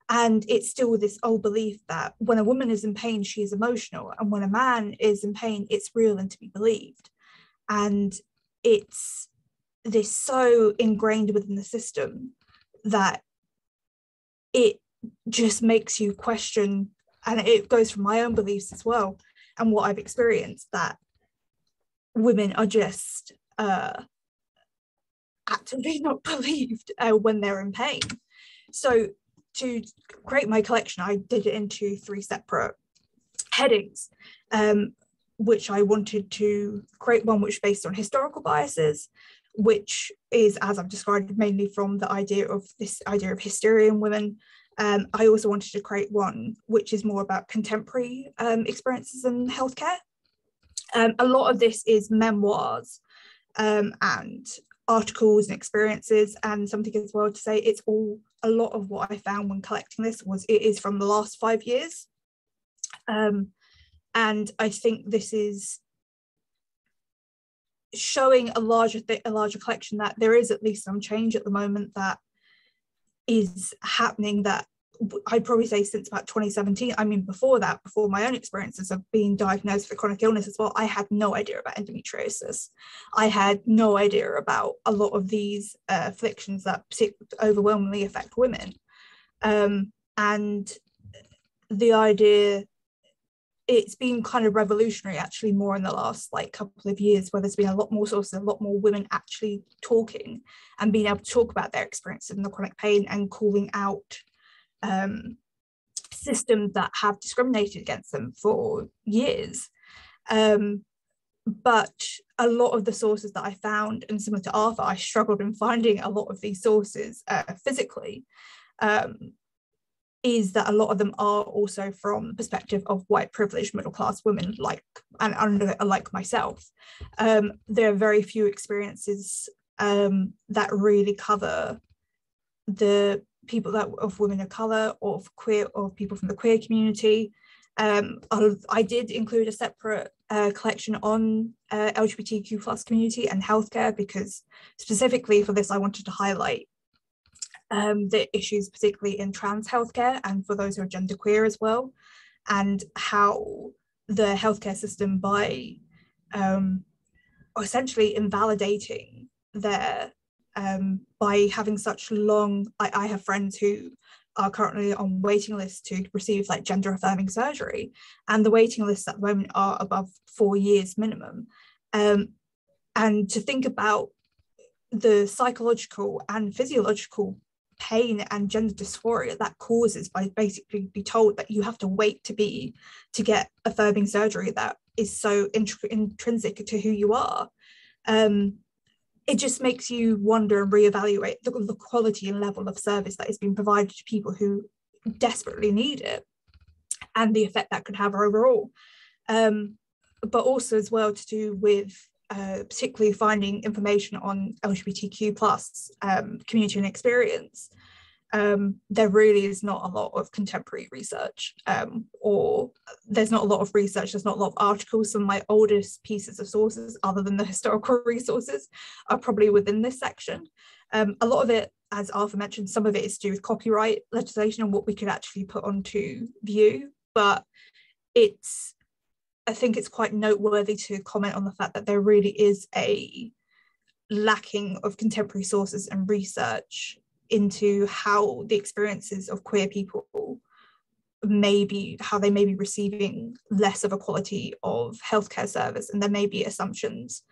And it's still this old belief that when a woman is in pain, she is emotional. And when a man is in pain, it's real and to be believed. And it's this so ingrained within the system that it just makes you question, and it goes from my own beliefs as well, and what I've experienced, that women are just actively not believed when they're in pain. So to create my collection, I did it into 3 separate headings, which I wanted to create one which is based on historical biases, which is, as I've described, mainly from the idea of hysteria in women. I also wanted to create one which is more about contemporary experiences in healthcare. A lot of this is memoirs and articles and experiences, and something as well to say, it's all, a lot of what I found when collecting this is from the last 5 years. And I think this is showing a larger collection, that there is at least some change at the moment that is happening, that I'd probably say since about 2017. I mean, before that, before my own experiences of being diagnosed with chronic illness as well, I had no idea about endometriosis. I had no idea about a lot of these afflictions that overwhelmingly affect women. And the idea, it's been kind of revolutionary actually more in the last couple of years, where there's been a lot more sources, a lot more women actually talking and being able to talk about their experiences in the chronic pain and calling out systems that have discriminated against them for years. But a lot of the sources that I found, and similar to Arthur, I struggled in finding a lot of these sources physically, is that a lot of them are also from the perspective of white privileged middle class women like myself. There are very few experiences that really cover the people of women of color, or of queer, or people from the queer community. I did include a separate collection on LGBTQ plus community and healthcare, because specifically for this I wanted to highlight the issues particularly in trans healthcare and for those who are genderqueer as well, and how the healthcare system, by essentially invalidating their by having such long, I have friends who are currently on waiting lists to receive gender affirming surgery, and the waiting lists at the moment are above 4 years minimum. And to think about the psychological and physiological pain and gender dysphoria that causes by basically be told that you have to wait to get affirming surgery that is so intrinsic to who you are. It just makes you wonder and reevaluate the quality and level of service that is being provided to people who desperately need it, and the effect that could have overall. But also as well to do with particularly finding information on LGBTQ plus community and experience. There really is not a lot of contemporary research, or there's not a lot of research, there's not a lot of articles. Some of my oldest pieces of sources, other than the historical resources, are probably within this section. A lot of it, as Arthur mentioned, some of it is to do with copyright legislation and what we could actually put onto view, but I think it's quite noteworthy to comment on the fact that there really is a lacking of contemporary sources and research into how the experiences of queer people how they may be receiving less of a quality of healthcare service, and there may be assumptions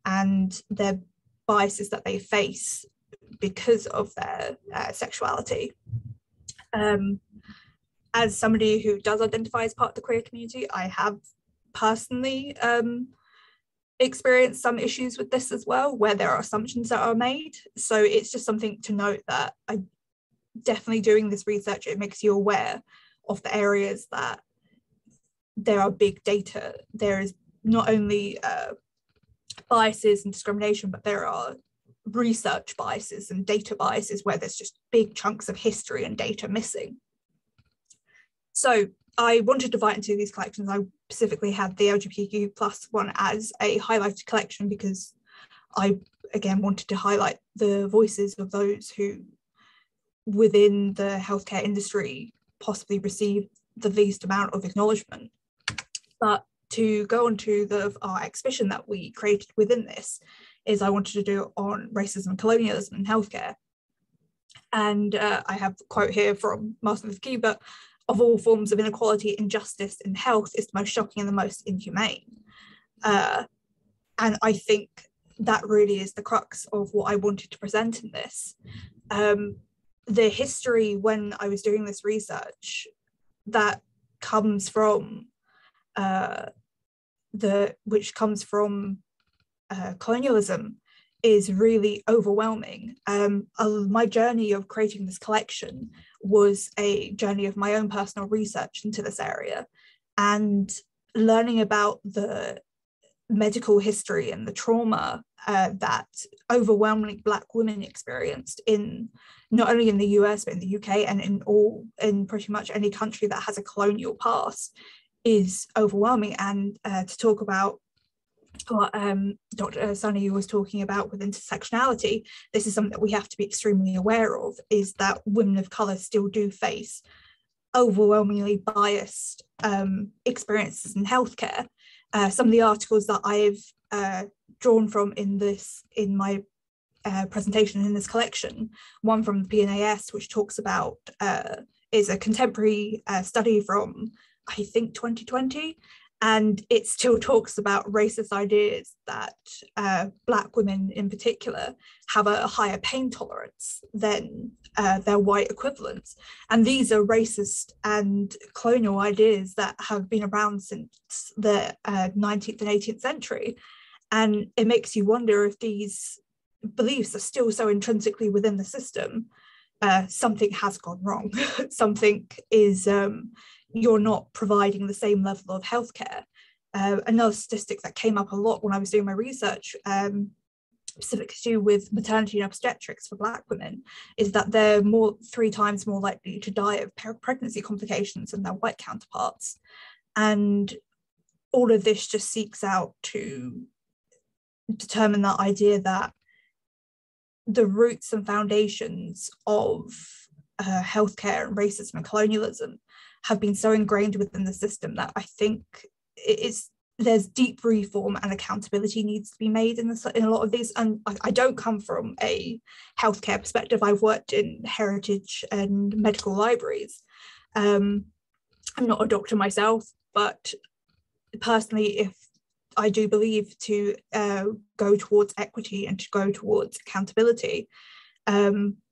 and their biases that they face because of their sexuality. As somebody who does identify as part of the queer community, I have personally experience some issues with this as well, where there are assumptions that are made. So it's just something to note that I definitely doing this research, it makes you aware of the areas that there are big data. There is not only biases and discrimination, but there are research biases and data biases where there's just big chunks of history and data missing. So I wanted to divide into these collections. I specifically had the LGBTQ plus one as a highlighted collection because I, again, wanted to highlight the voices of those who within the healthcare industry possibly receive the least amount of acknowledgement. But to go on to our exhibition that we created within this is I wanted to do on racism and colonialism in healthcare. And I have a quote here from Martin Luther King, but of all forms of inequality, injustice in health is the most shocking and the most inhumane. And I think that really is the crux of what I wanted to present in this. The history when I was doing this research that comes from colonialism is really overwhelming. My journey of creating this collection was a journey of my own personal research into this area and learning about the medical history and the trauma that overwhelmingly Black women experienced in not only in the US but in the UK and in pretty much any country that has a colonial past is overwhelming. And to talk about what Dr. Sunny was talking about with intersectionality, this is something that we have to be extremely aware of, is that women of colour still do face overwhelmingly biased experiences in healthcare. Some of the articles that I've drawn from in my presentation in this collection, one from the PNAS, which talks about, is a contemporary study from, I think, 2020, and it still talks about racist ideas that Black women in particular have a higher pain tolerance than their white equivalents. And these are racist and colonial ideas that have been around since the 19th and 18th century. And it makes you wonder if these beliefs are still so intrinsically within the system, something has gone wrong. Something is, you're not providing the same level of healthcare. Another statistic that came up a lot when I was doing my research, specifically to do with maternity and obstetrics for Black women, is that they're 3 times more likely to die of pregnancy complications than their white counterparts. And all of this just seeks out to determine that idea that the roots and foundations of healthcare and racism and colonialism have been so ingrained within the system that I think there's deep reform and accountability needs to be made in a lot of these. And I don't come from a healthcare perspective. I've worked in heritage and medical libraries. I'm not a doctor myself, but personally, if I do believe to go towards equity and to go towards accountability,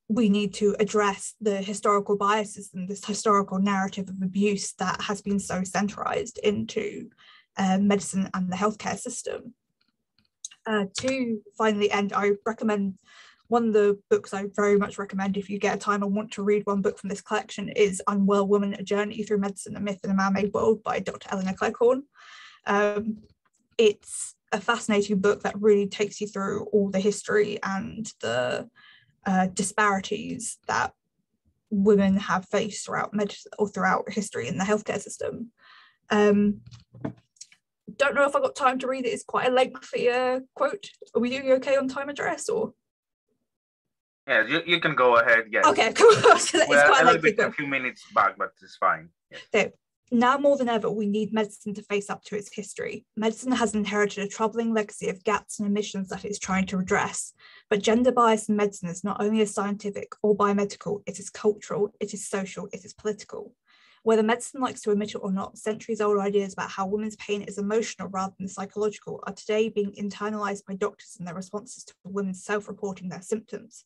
we need to address the historical biases and this historical narrative of abuse that has been so centralized into medicine and the healthcare system. To finally end, I recommend one of the books I very much recommend if you get a time and want to read one book from this collection is Unwell Woman, A Journey Through Medicine, a Myth in a Man-Made World by Dr. Eleanor Cleghorn. It's a fascinating book that really takes you through all the history and the disparities that women have faced throughout medicine or throughout history in the healthcare system. Don't know if I got time to read it. It's quite a lengthy quote. Are we doing okay on time address or? Yeah, you can go ahead. Yes. Okay, cool. It's quite a few minutes back, but it's fine. Yes. So, now more than ever, we need medicine to face up to its history. Medicine has inherited a troubling legacy of gaps and omissions that it is trying to address. But gender bias in medicine is not only a scientific or biomedical, it is cultural, it is social, it is political. Whether medicine likes to admit it or not, centuries-old ideas about how women's pain is emotional rather than psychological are today being internalized by doctors in their responses to women self-reporting their symptoms.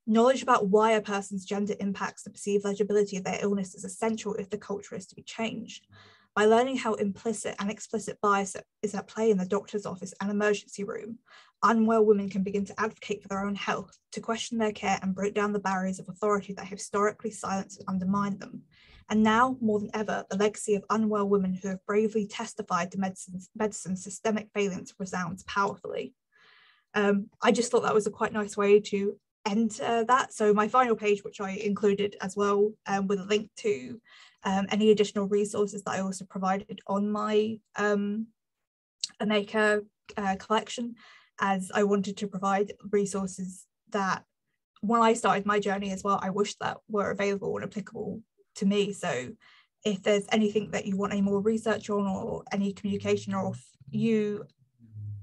Knowledge about why a person's gender impacts the perceived legibility of their illness is essential if the culture is to be changed. By learning how implicit and explicit bias is at play in the doctor's office and emergency room, unwell women can begin to advocate for their own health, to question their care and break down the barriers of authority that have historically silenced and undermined them. And now, more than ever, the legacy of unwell women who have bravely testified to medicine's systemic failings resounds powerfully. I just thought that was a quite nice way to end that. So my final page, which I included as well, with a link to any additional resources that I also provided on my Aneka collection, as I wanted to provide resources that when I started my journey as well, I wish that were available and applicable to me. So if there's anything that you want any more research on, or any communication, or if you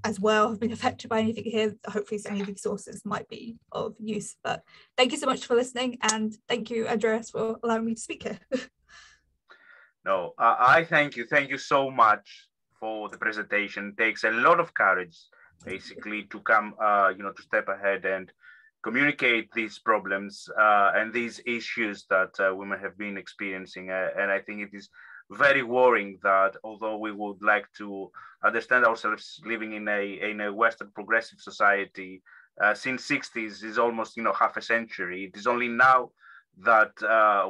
as well have been affected by anything here, hopefully any of these sources might be of use. But thank you so much for listening, and thank you, Andreas, for allowing me to speak here. No, I thank you. Thank you so much for the presentation. It takes a lot of courage, basically, to come, to step ahead and communicate these problems and these issues that women have been experiencing. And I think it is very worrying that although we would like to understand ourselves living in a Western progressive society since 60s is almost half a century, it is only now that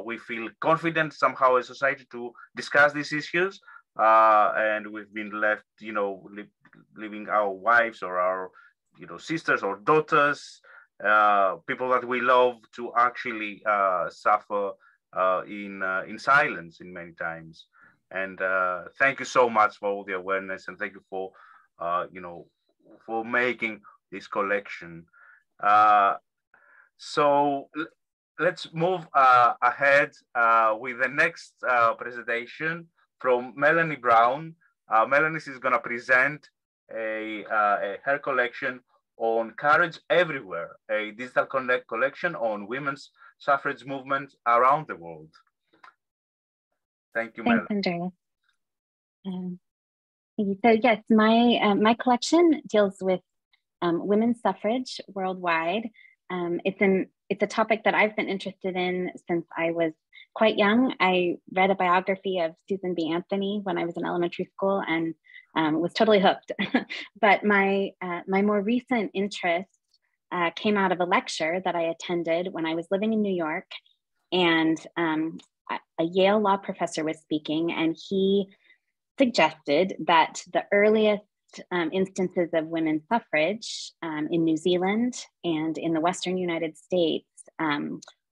we feel confident somehow as a society to discuss these issues, and we've been left leaving our wives or our sisters or daughters, people that we love, to actually suffer in silence in many times. And thank you so much for all the awareness, and thank you for for making this collection. So let's move ahead with the next presentation from Melanie Brown. Melanie is going to present her collection on Courage Everywhere, a digital collection on women's suffrage movement around the world. Thank you, Melanie. Thanks, Andrea. So yes, my collection deals with women's suffrage worldwide. It's a topic that I've been interested in since I was quite young. I read a biography of Susan B. Anthony when I was in elementary school and was totally hooked. But my more recent interest came out of a lecture that I attended when I was living in New York, and a Yale law professor was speaking, and he suggested that the earliest instances of women's suffrage in New Zealand and in the Western United States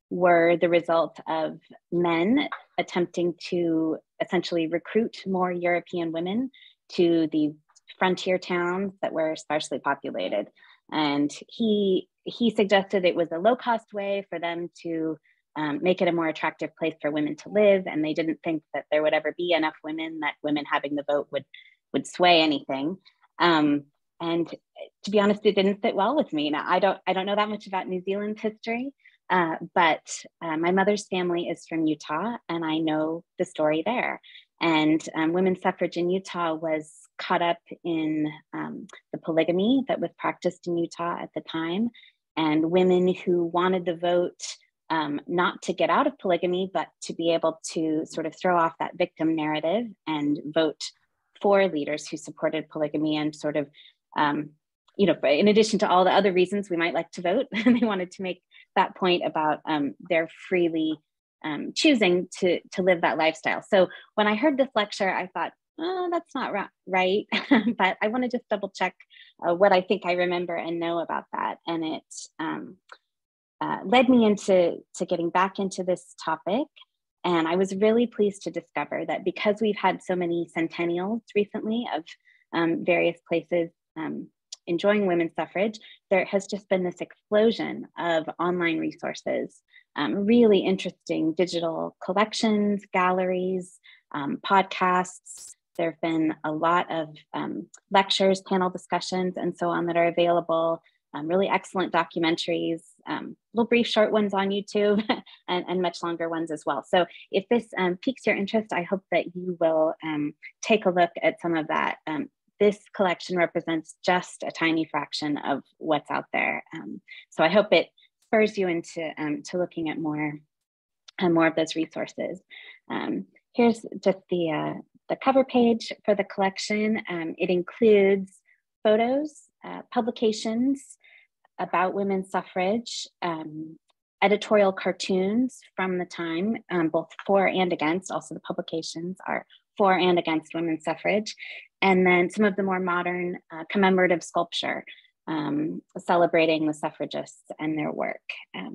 were the result of men attempting to essentially recruit more European women to the frontier towns that were sparsely populated. And he suggested it was a low-cost way for them to make it a more attractive place for women to live, and they didn't think that there would ever be enough women, that women having the vote would sway anything. And to be honest, it didn't sit well with me. Now, I don't know that much about New Zealand's history, but my mother's family is from Utah, and I know the story there. And women's suffrage in Utah was caught up in the polygamy that was practiced in Utah at the time. And women who wanted the vote, not to get out of polygamy, but to be able to sort of throw off that victim narrative and vote for leaders who supported polygamy, and sort of, in addition to all the other reasons we might like to vote, they wanted to make that point about their freely choosing to live that lifestyle. So when I heard this lecture, I thought, oh, that's not right. But I want to just double check what I think I remember and know about that. And it led me into getting back into this topic. And I was really pleased to discover that because we've had so many centennials recently of various places enjoying women's suffrage, there has just been this explosion of online resources, really interesting digital collections, galleries, podcasts. There have been a lot of lectures, panel discussions, and so on that are available. Really excellent documentaries, little brief short ones on YouTube, and much longer ones as well. So if this piques your interest, I hope that you will take a look at some of that. This collection represents just a tiny fraction of what's out there. So I hope it spurs you into to looking at more of those resources. Here's just the the cover page for the collection. It includes photos, publications about women's suffrage, editorial cartoons from the time, both for and against. Also, the publications are for and against women's suffrage. And then some of the more modern commemorative sculpture celebrating the suffragists and their work.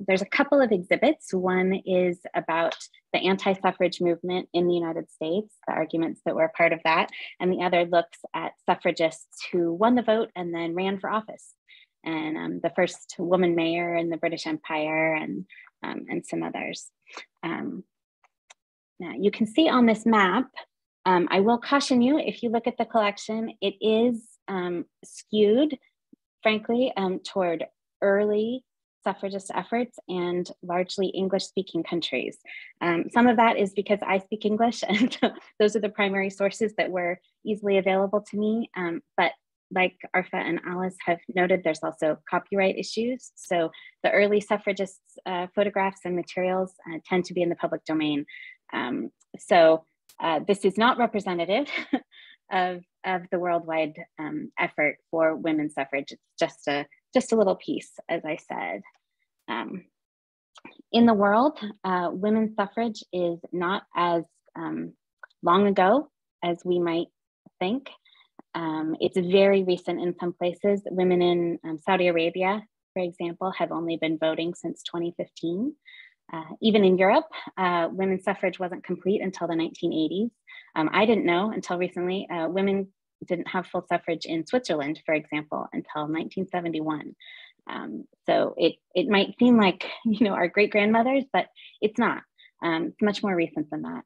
There's a couple of exhibits. One is about the anti-suffrage movement in the United States, the arguments that were a part of that. And the other looks at suffragists who won the vote and then ran for office. And the first woman mayor in the British Empire and some others. Now you can see on this map, I will caution you, if you look at the collection, it is skewed, frankly, toward early suffragist efforts and largely English-speaking countries. Some of that is because I speak English, and those are the primary sources that were easily available to me. But like Arfa and Alice have noted, there's also copyright issues. So the early suffragists' photographs and materials tend to be in the public domain. So this is not representative of the worldwide effort for women's suffrage. It's just a little piece, as I said. In the world, women's suffrage is not as long ago as we might think. It's very recent in some places. Women in Saudi Arabia, for example, have only been voting since 2015. Even in Europe, women's suffrage wasn't complete until the 1980s. I didn't know until recently, women didn't have full suffrage in Switzerland, for example, until 1971. So it might seem like, our great-grandmothers, but it's not. It's much more recent than that.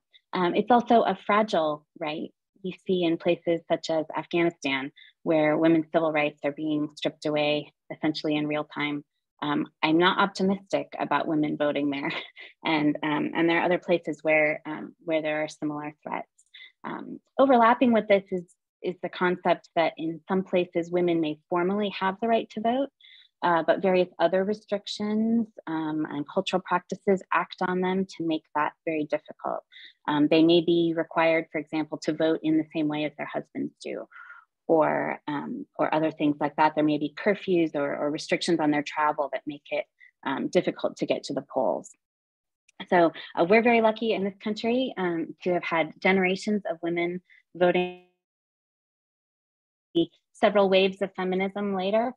It's also a fragile right. You see in places such as Afghanistan, where women's civil rights are being stripped away essentially in real time. I'm not optimistic about women voting there, and there are other places where there are similar threats. Overlapping with this is the concept that in some places women may formally have the right to vote, but various other restrictions and cultural practices act on them to make that very difficult. They may be required, for example, to vote in the same way as their husbands do, or other things like that. There may be curfews or restrictions on their travel that make it difficult to get to the polls. So we're very lucky in this country to have had generations of women voting. Several waves of feminism later,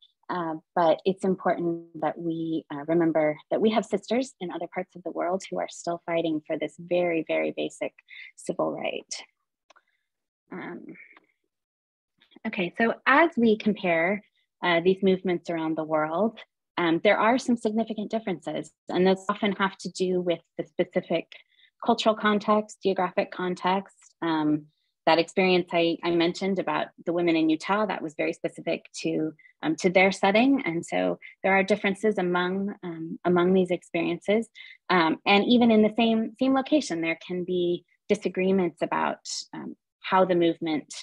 but it's important that we remember that we have sisters in other parts of the world who are still fighting for this very, very basic civil right. Okay, so as we compare these movements around the world, there are some significant differences, and those often have to do with the specific cultural context, geographic context. That experience I mentioned about the women in Utah, that was very specific to their setting, and so there are differences among these experiences, and even in the same location, there can be disagreements about how the movement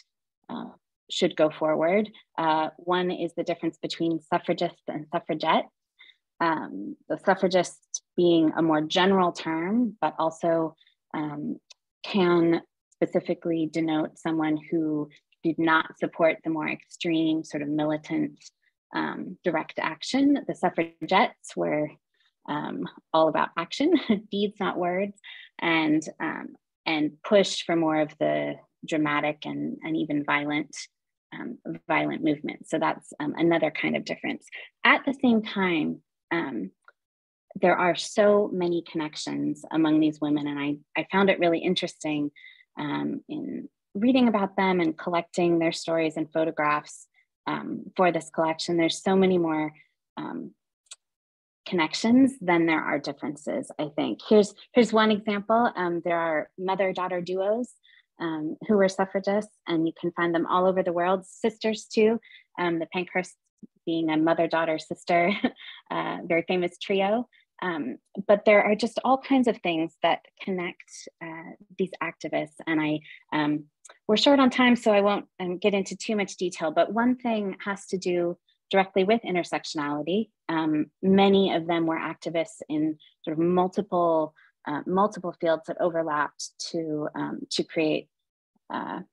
should go forward. One is the difference between suffragists and suffragettes. The suffragist being a more general term, but also can specifically denote someone who did not support the more extreme sort of militant direct action. The suffragettes were all about action, deeds, not words, and pushed for more of the dramatic and even violent movement. So that's another kind of difference. At the same time, there are so many connections among these women, and I found it really interesting in reading about them and collecting their stories and photographs for this collection. There's so many more connections than there are differences, I think. Here's one example. There are mother-daughter duos who were suffragists, and you can find them all over the world. Sisters too, the Pankhursts being a mother-daughter sister, very famous trio. But there are just all kinds of things that connect these activists, and we're short on time, so I won't get into too much detail, but one thing has to do directly with intersectionality. Many of them were activists in sort of multiple fields that overlapped to create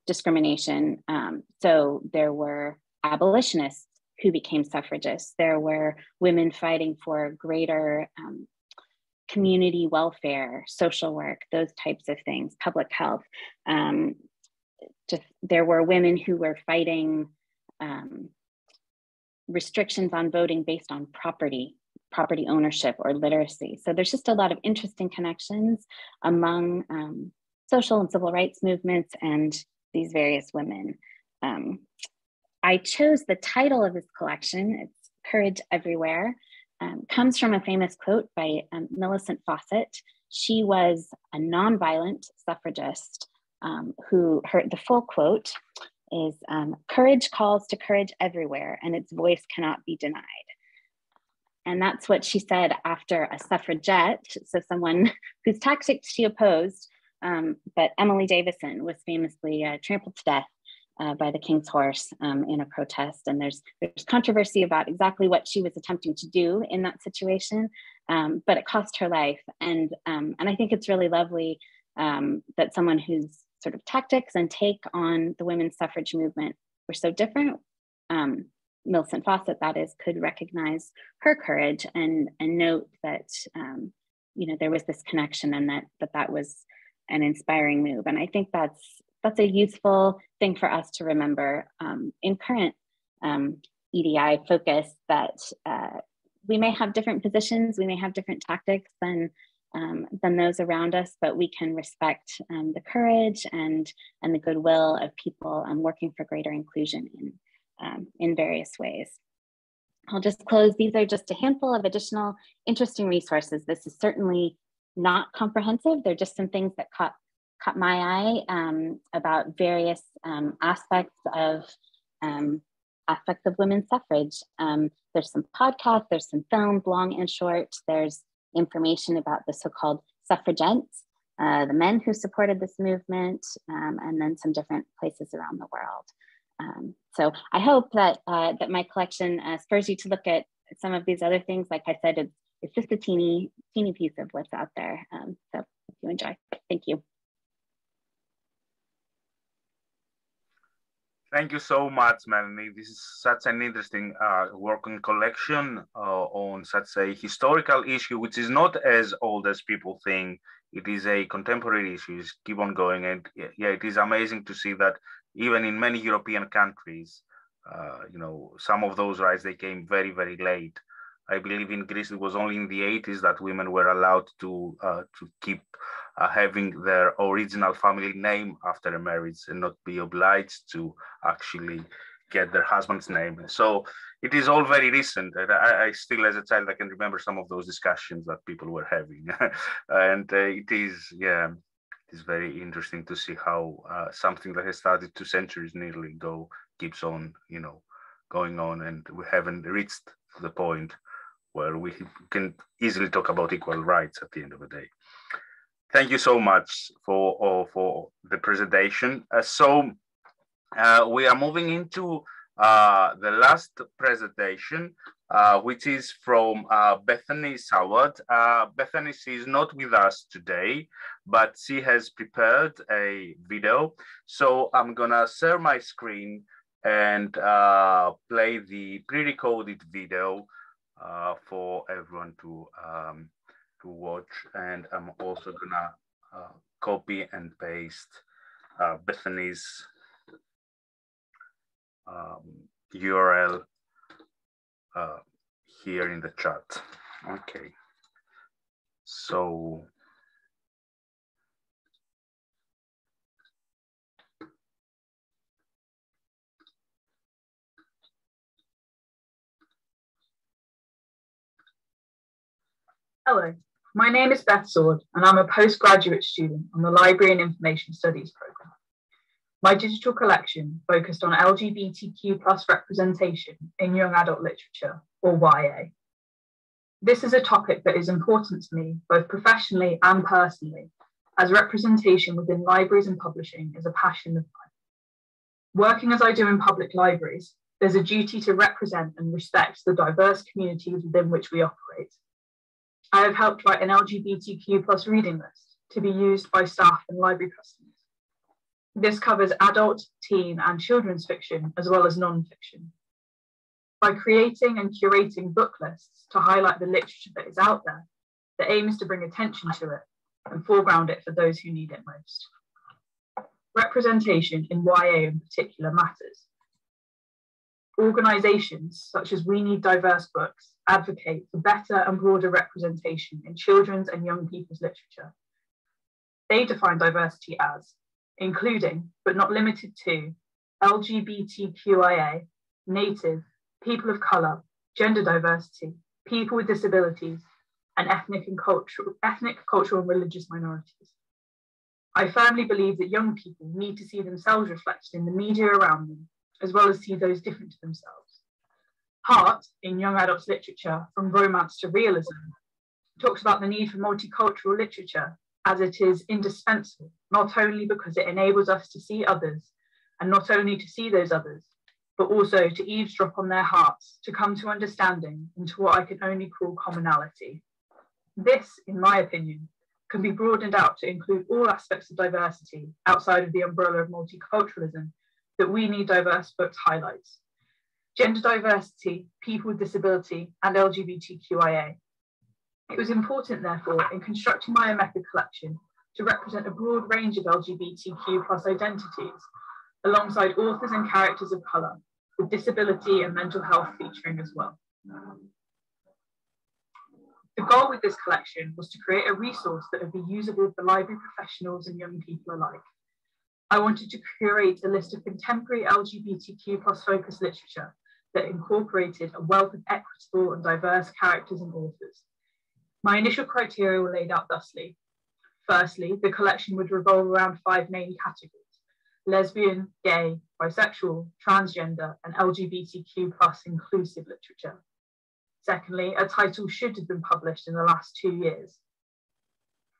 discrimination. So there were abolitionists who became suffragists. There were women fighting for greater community welfare, social work, those types of things, public health. There were women who were fighting restrictions on voting based on property ownership or literacy. So there's just a lot of interesting connections among social and civil rights movements and these various women. I chose the title of this collection, it's Courage Everywhere, comes from a famous quote by Millicent Fawcett. She was a nonviolent suffragist the full quote is, courage calls to courage everywhere and its voice cannot be denied. And that's what she said after a suffragette, so someone whose tactics she opposed, but Emily Davison was famously trampled to death by the King's horse in a protest. And there's controversy about exactly what she was attempting to do in that situation, but it cost her life. And I think it's really lovely that someone whose sort of tactics and take on the women's suffrage movement were so different, Millicent Fawcett, that is, could recognize her courage and note that there was this connection and that was an inspiring move. And I think that's a useful thing for us to remember in current EDI focus, that we may have different positions, we may have different tactics than those around us, but we can respect the courage and the goodwill of people working for greater inclusion in various ways. I'll just close. These are just a handful of additional interesting resources. This is certainly not comprehensive. They're just some things that caught my eye about various aspects of women's suffrage. There's some podcasts, there's some films, long and short. There's information about the so-called suffragettes, the men who supported this movement, and then some different places around the world. So I hope that my collection spurs you to look at some of these other things. Like I said, it's just a teeny piece of what's out there. So if you enjoy, thank you. Thank you so much, Melanie. This is such an interesting working collection on such a historical issue, which is not as old as people think. It is a contemporary issue, it's keep on going. And yeah, it is amazing to see that even in many European countries, some of those rights, they came very, very late. I believe in Greece, it was only in the 80s that women were allowed to keep having their original family name after a marriage and not be obliged to actually get their husband's name. So it is all very recent. And I still, as a child, I can remember some of those discussions that people were having. And it is very interesting to see how something that has started 2 centuries nearly ago keeps on, going on, and we haven't reached the point where we can easily talk about equal rights at the end of the day. Thank you so much for the presentation. We are moving into the last presentation, which is from Bethany Saward. Bethany, she is not with us today, but she has prepared a video. So I'm gonna share my screen and play the pre-recorded video for everyone to watch. And I'm also gonna copy and paste Bethany's URL here in the chat. Okay, so hello, my name is Beth Sword, and I'm a postgraduate student on the Library and Information Studies program. My digital collection focused on LGBTQ+ representation in young adult literature, or YA. This is a topic that is important to me, both professionally and personally, as representation within libraries and publishing is a passion of mine. Working as I do in public libraries, there's a duty to represent and respect the diverse communities within which we operate. I have helped write an LGBTQ+ reading list to be used by staff and library customers. This covers adult, teen, and children's fiction, as well as non-fiction. By creating and curating book lists to highlight the literature that is out there, the aim is to bring attention to it and foreground it for those who need it most. Representation in YA in particular matters. Organisations such as We Need Diverse Books advocate for better and broader representation in children's and young people's literature. They define diversity as including, but not limited to, LGBTQIA, Native, people of colour, gender diversity, people with disabilities, and ethnic, cultural, and religious minorities. I firmly believe that young people need to see themselves reflected in the media around them, as well as see those different to themselves. Hart, in young adults literature, From Romance to Realism, talks about the need for multicultural literature as it is indispensable, not only because it enables us to see others, and not only to see those others, but also to eavesdrop on their hearts, to come to understanding and to what I can only call commonality. This, in my opinion, can be broadened out to include all aspects of diversity outside of the umbrella of multiculturalism that We Need Diverse Books highlights. Gender diversity, people with disability, and LGBTQIA. It was important, therefore, in constructing my Omeka collection to represent a broad range of LGBTQ+ identities, alongside authors and characters of colour, with disability and mental health featuring as well. The goal with this collection was to create a resource that would be usable for library professionals and young people alike. I wanted to curate a list of contemporary LGBTQ+ focused literature that incorporated a wealth of equitable and diverse characters and authors. My initial criteria were laid out thusly. Firstly, the collection would revolve around 5 main categories: lesbian, gay, bisexual, transgender, and LGBTQ+ inclusive literature. Secondly, a title should have been published in the last 2 years.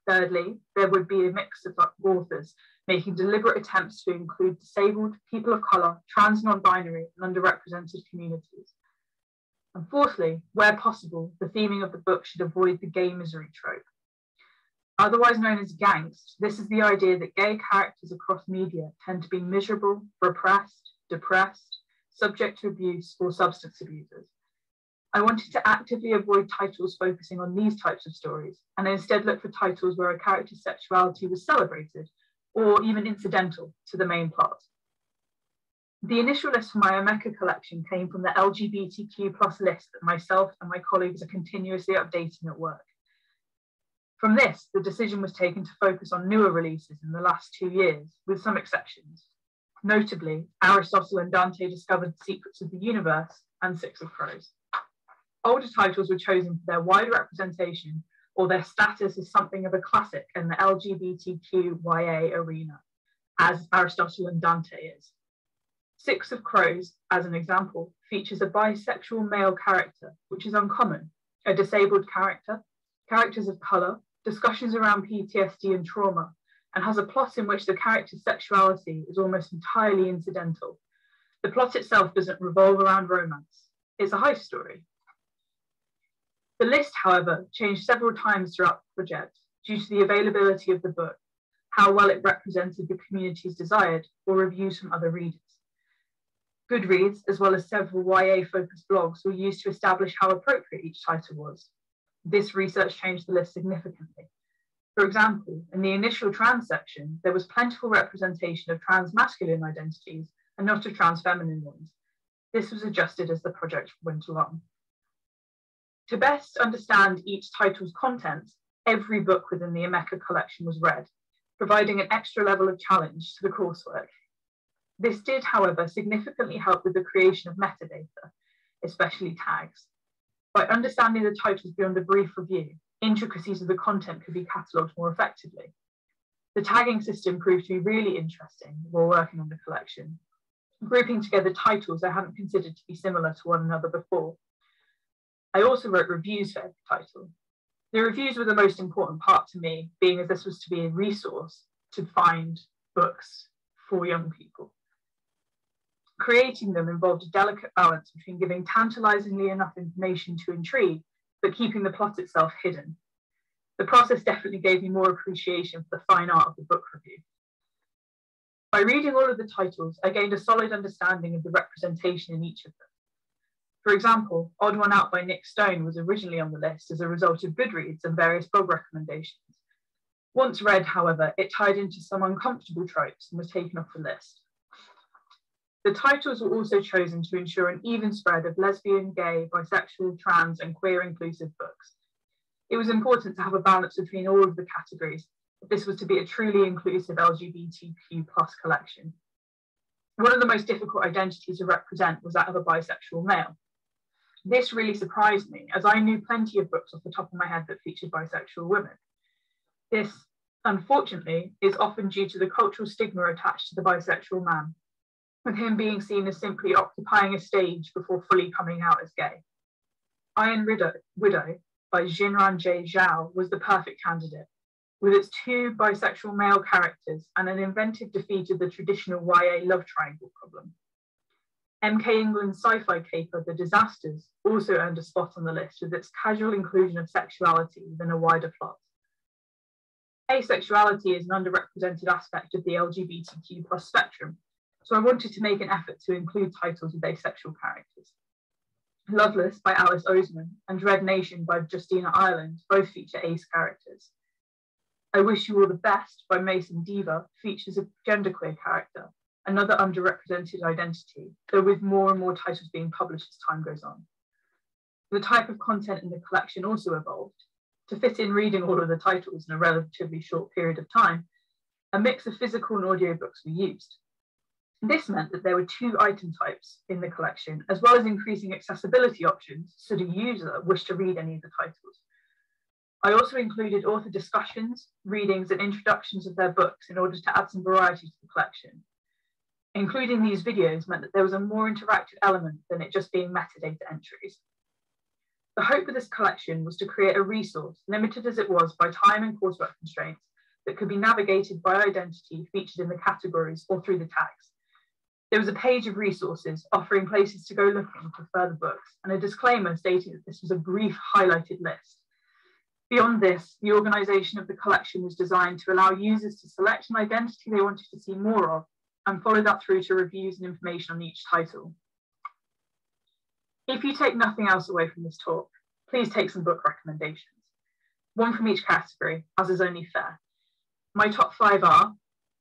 Thirdly, there would be a mix of authors making deliberate attempts to include disabled, people of colour, trans, non-binary, and underrepresented communities. And fourthly, where possible, the theming of the book should avoid the gay misery trope. Otherwise known as gangst, this is the idea that gay characters across media tend to be miserable, repressed, depressed, subject to abuse, or substance abusers. I wanted to actively avoid titles focusing on these types of stories, and instead look for titles where a character's sexuality was celebrated, or even incidental to the main plot. The initial list for my Omeka collection came from the LGBTQ+ list that myself and my colleagues are continuously updating at work. From this, the decision was taken to focus on newer releases in the last 2 years, with some exceptions. Notably, Aristotle and Dante Discovered the Secrets of the Universe and Six of Crows. Older titles were chosen for their wide representation or their status as something of a classic in the LGBTQIA arena, as Aristotle and Dante is. Six of Crows, as an example, features a bisexual male character, which is uncommon, a disabled character, characters of colour, discussions around PTSD and trauma, and has a plot in which the character's sexuality is almost entirely incidental. The plot itself doesn't revolve around romance. It's a heist story. The list, however, changed several times throughout the project due to the availability of the book, how well it represented the community's desired, or reviews from other readers. Goodreads, as well as several YA-focused blogs, were used to establish how appropriate each title was. This research changed the list significantly. For example, in the initial trans section, there was plentiful representation of trans masculine identities and not of trans feminine ones. This was adjusted as the project went along. To best understand each title's contents, every book within the Omeka collection was read, providing an extra level of challenge to the coursework. This did, however, significantly help with the creation of metadata, especially tags. By understanding the titles beyond a brief review, intricacies of the content could be catalogued more effectively. The tagging system proved to be really interesting while working on the collection, grouping together titles I hadn't considered to be similar to one another before. I also wrote reviews for every title. The reviews were the most important part to me, being as this was to be a resource to find books for young people. Creating them involved a delicate balance between giving tantalizingly enough information to intrigue, but keeping the plot itself hidden. The process definitely gave me more appreciation for the fine art of the book review. By reading all of the titles, I gained a solid understanding of the representation in each of them. For example, Odd One Out by Nick Stone was originally on the list as a result of Goodreads and various blog recommendations. Once read, however, it tied into some uncomfortable tropes and was taken off the list. The titles were also chosen to ensure an even spread of lesbian, gay, bisexual, trans, and queer inclusive books. It was important to have a balance between all of the categories if this was to be a truly inclusive LGBTQ+ collection. One of the most difficult identities to represent was that of a bisexual male. This really surprised me, as I knew plenty of books off the top of my head that featured bisexual women. This, unfortunately, is often due to the cultural stigma attached to the bisexual man, with him being seen as simply occupying a stage before fully coming out as gay. Iron Widow by Jinran J. Zhao was the perfect candidate, with its 2 bisexual male characters and an inventive defeat of the traditional YA love triangle problem. MK England's sci-fi caper, The Disasters, also earned a spot on the list with its casual inclusion of sexuality within a wider plot. Asexuality is an underrepresented aspect of the LGBTQ+ spectrum, so I wanted to make an effort to include titles with asexual characters. Loveless by Alice Oseman and Dread Nation by Justina Ireland both feature ace characters. I Wish You All the Best by Mason Diva features a genderqueer character, another underrepresented identity, though with more and more titles being published as time goes on. The type of content in the collection also evolved. To fit in reading all of the titles in a relatively short period of time, a mix of physical and audiobooks were used. This meant that there were 2 item types in the collection, as well as increasing accessibility options should a user wish to read any of the titles. I also included author discussions, readings, and introductions of their books in order to add some variety to the collection. Including these videos meant that there was a more interactive element than it just being metadata entries. The hope of this collection was to create a resource, limited as it was by time and coursework constraints, that could be navigated by identity featured in the categories or through the tags. There was a page of resources offering places to go looking for further books and a disclaimer stating that this was a brief highlighted list. Beyond this, the organisation of the collection was designed to allow users to select an identity they wanted to see more of and follow that through to reviews and information on each title. If you take nothing else away from this talk, please take some book recommendations. One from each category, as is only fair. My top 5 are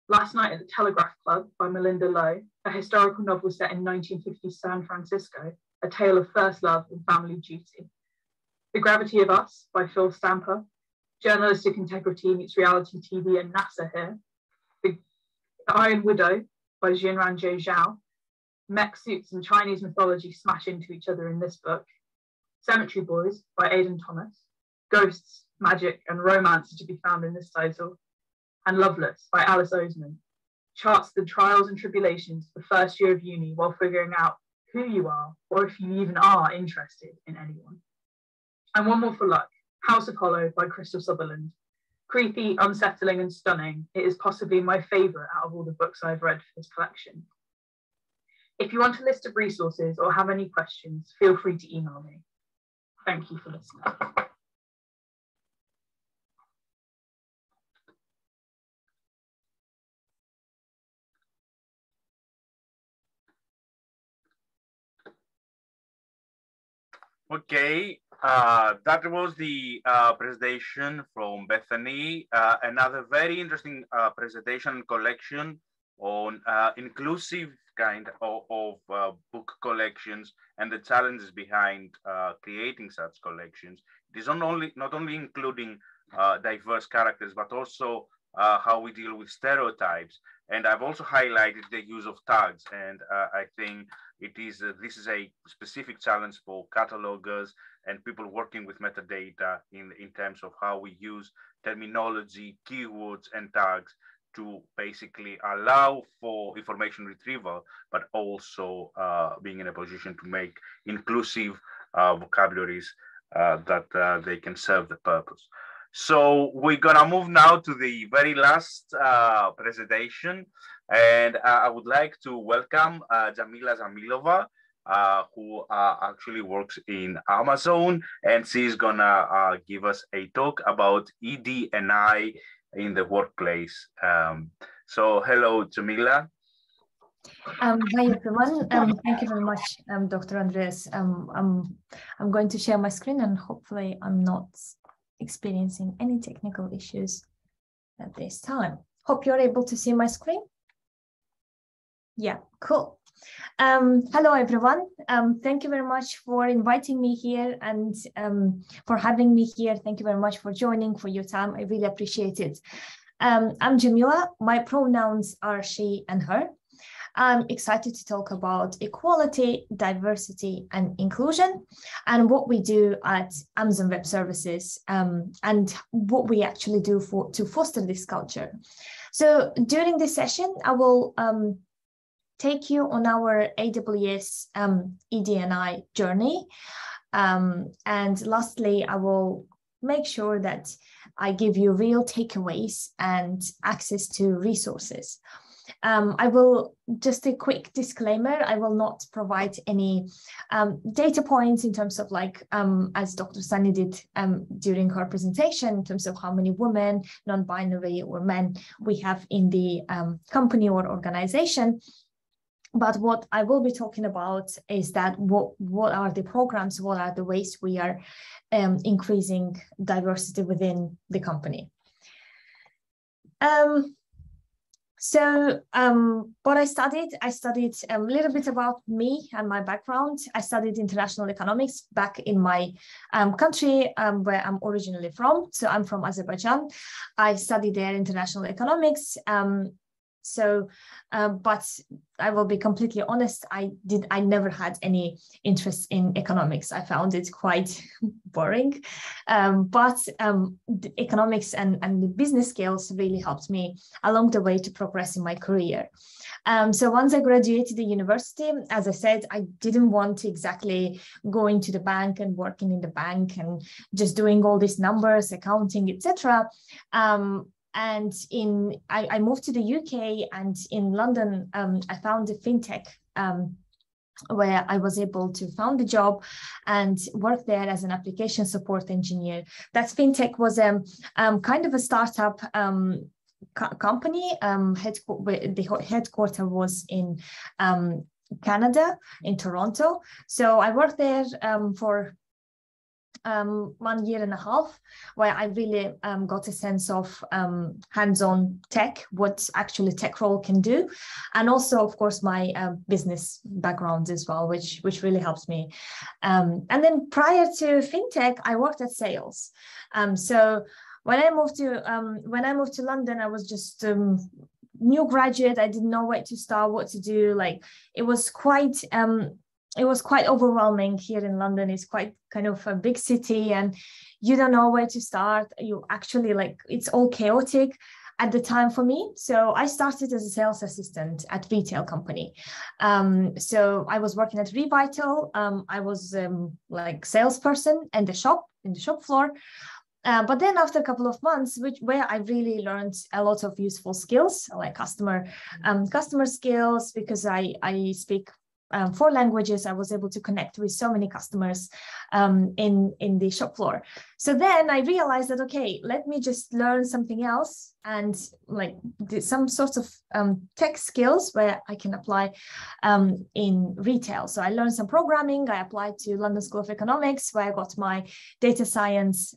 Last Night at the Telegraph Club by Melinda Lowe, a historical novel set in 1950s San Francisco, a tale of first love and family duty. The Gravity of Us by Phil Stamper, journalistic integrity meets reality TV and NASA here. The Iron Widow by Jinran J. Zhao, mech suits and Chinese mythology smash into each other in this book. Cemetery Boys by Aidan Thomas, ghosts, magic, and romance are to be found in this title. And Loveless by Alice Oseman charts the trials and tribulations of the first year of uni while figuring out who you are, or if you even are interested in anyone. And one more for luck, House of Hollow by Crystal Sutherland. Creepy, unsettling, and stunning, it is possibly my favourite out of all the books I've read for this collection. If you want a list of resources or have any questions, feel free to email me. Thank you for listening. Okay, that was the presentation from Bethany. Another very interesting presentation and collection on inclusive kind of book collections and the challenges behind creating such collections. It is not only including diverse characters, but also how we deal with stereotypes. And I've also highlighted the use of tags. And I think this is a specific challenge for catalogers and people working with metadata in terms of how we use terminology, keywords, and tags to basically allow for information retrieval, but also being in a position to make inclusive vocabularies that they can serve the purpose. So we're gonna move now to the very last presentation, and I would like to welcome Jamila Zamilova, who actually works in Amazon, and she's gonna give us a talk about ED&I in the workplace. So hello, Jamila. Hi everyone. Thank you very much, Dr. Andreas. I'm going to share my screen and hopefully I'm not experiencing any technical issues at this time. Hope you're able to see my screen. Yeah, cool. Hello everyone. Thank you very much for inviting me here and for having me here. Thank you very much for joining, for your time. I really appreciate it. I'm Jamila. My pronouns are she and her. I'm excited to talk about equality, diversity, and inclusion, and what we do at Amazon Web Services, and what we actually do to foster this culture. So during this session, I will take you on our AWS ED&I journey. And lastly, I will make sure that I give you real takeaways and access to resources. I will, just a quick disclaimer, I will not provide any data points in terms of as Dr. Sunny did during her presentation, in terms of how many women, non-binary or men we have in the company or organization. But what I will be talking about is that what are the programs, what are the ways we are increasing diversity within the company. So what I studied a little bit about me and my background. I studied international economics back in my country where I'm originally from. So I'm from Azerbaijan. I studied there international economics. But I will be completely honest, I never had any interest in economics. I found it quite boring. But the economics and the business skills really helped me along the way to progress in my career. So once I graduated the university, as I said, I didn't want to exactly go into the bank and working in the bank and just doing all these numbers, accounting, etc. And I moved to the UK, and in London, I found a fintech where I was able to found a job and work there as an application support engineer. That fintech was kind of a startup company. The headquarters was in Canada, in Toronto. So I worked there for 1.5 years, where I really got a sense of hands-on tech, what actually tech role can do, and also, of course, my business background as well, which really helps me. And then prior to fintech, I worked at sales. So when I moved to London, I was just new graduate. I didn't know where to start, what to do. It was quite overwhelming here in London. It's quite kind of a big city and you don't know where to start. You actually it's all chaotic at the time for me. So I started as a sales assistant at retail company. So I was working at Revital. I was salesperson in the shop floor. But then after a couple of months, where I really learned a lot of useful skills, like customer skills, because I speak 4 languages, I was able to connect with so many customers in the shop floor. So then I realized that, okay, let me just learn something else and some sorts of tech skills where I can apply in retail. So I learned some programming. I applied to London School of Economics, where I got my data science.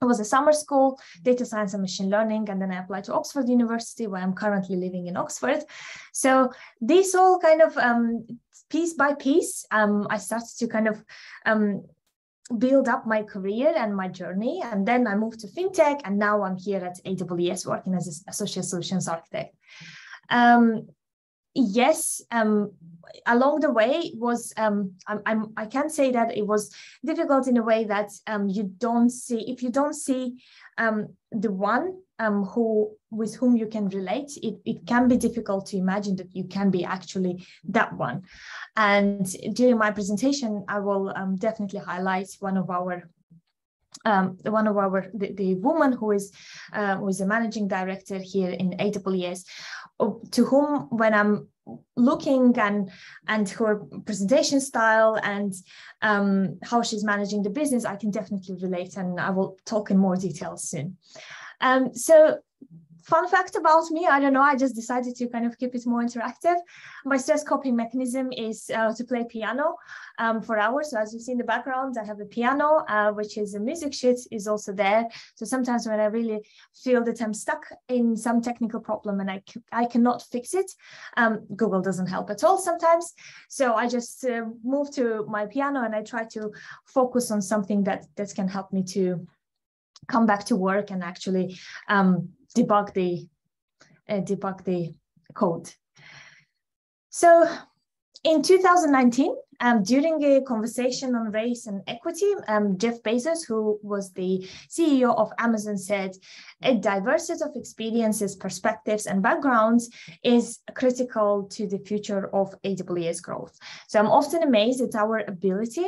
It was a summer school, data science and machine learning, and then I applied to Oxford University, where I'm currently living in Oxford. So these all kind of piece by piece, I started to kind of build up my career and my journey. And then I moved to fintech, and now I'm here at AWS working as an associate solutions architect. Yes, along the way was I can say that it was difficult in a way that if you don't see the one with whom you can relate, it can be difficult to imagine that you can be actually that one. And during my presentation, I will definitely highlight the woman who is a managing director here in AWS, to whom, when I'm looking and her presentation style and how she's managing the business, I can definitely relate, and I will talk in more detail soon. So fun fact about me, I don't know, I just decided to kind of keep it more interactive. My stress coping mechanism is to play piano for hours. So as you see in the background, I have a piano, which is a music sheet is also there. So sometimes when I really feel that I'm stuck in some technical problem and I cannot fix it, Google doesn't help at all sometimes. So I just move to my piano and I try to focus on something that can help me to come back to work and actually debug the code. So in 2019, during a conversation on race and equity, Jeff Bezos, who was the CEO of Amazon, said a diversity of experiences, perspectives, and backgrounds is critical to the future of AWS growth. So I'm often amazed at our ability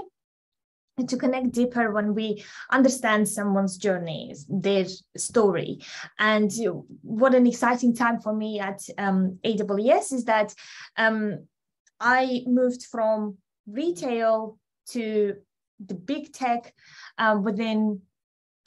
to connect deeper when we understand someone's journey, their story. And what an exciting time for me at AWS is that I moved from retail to the big tech within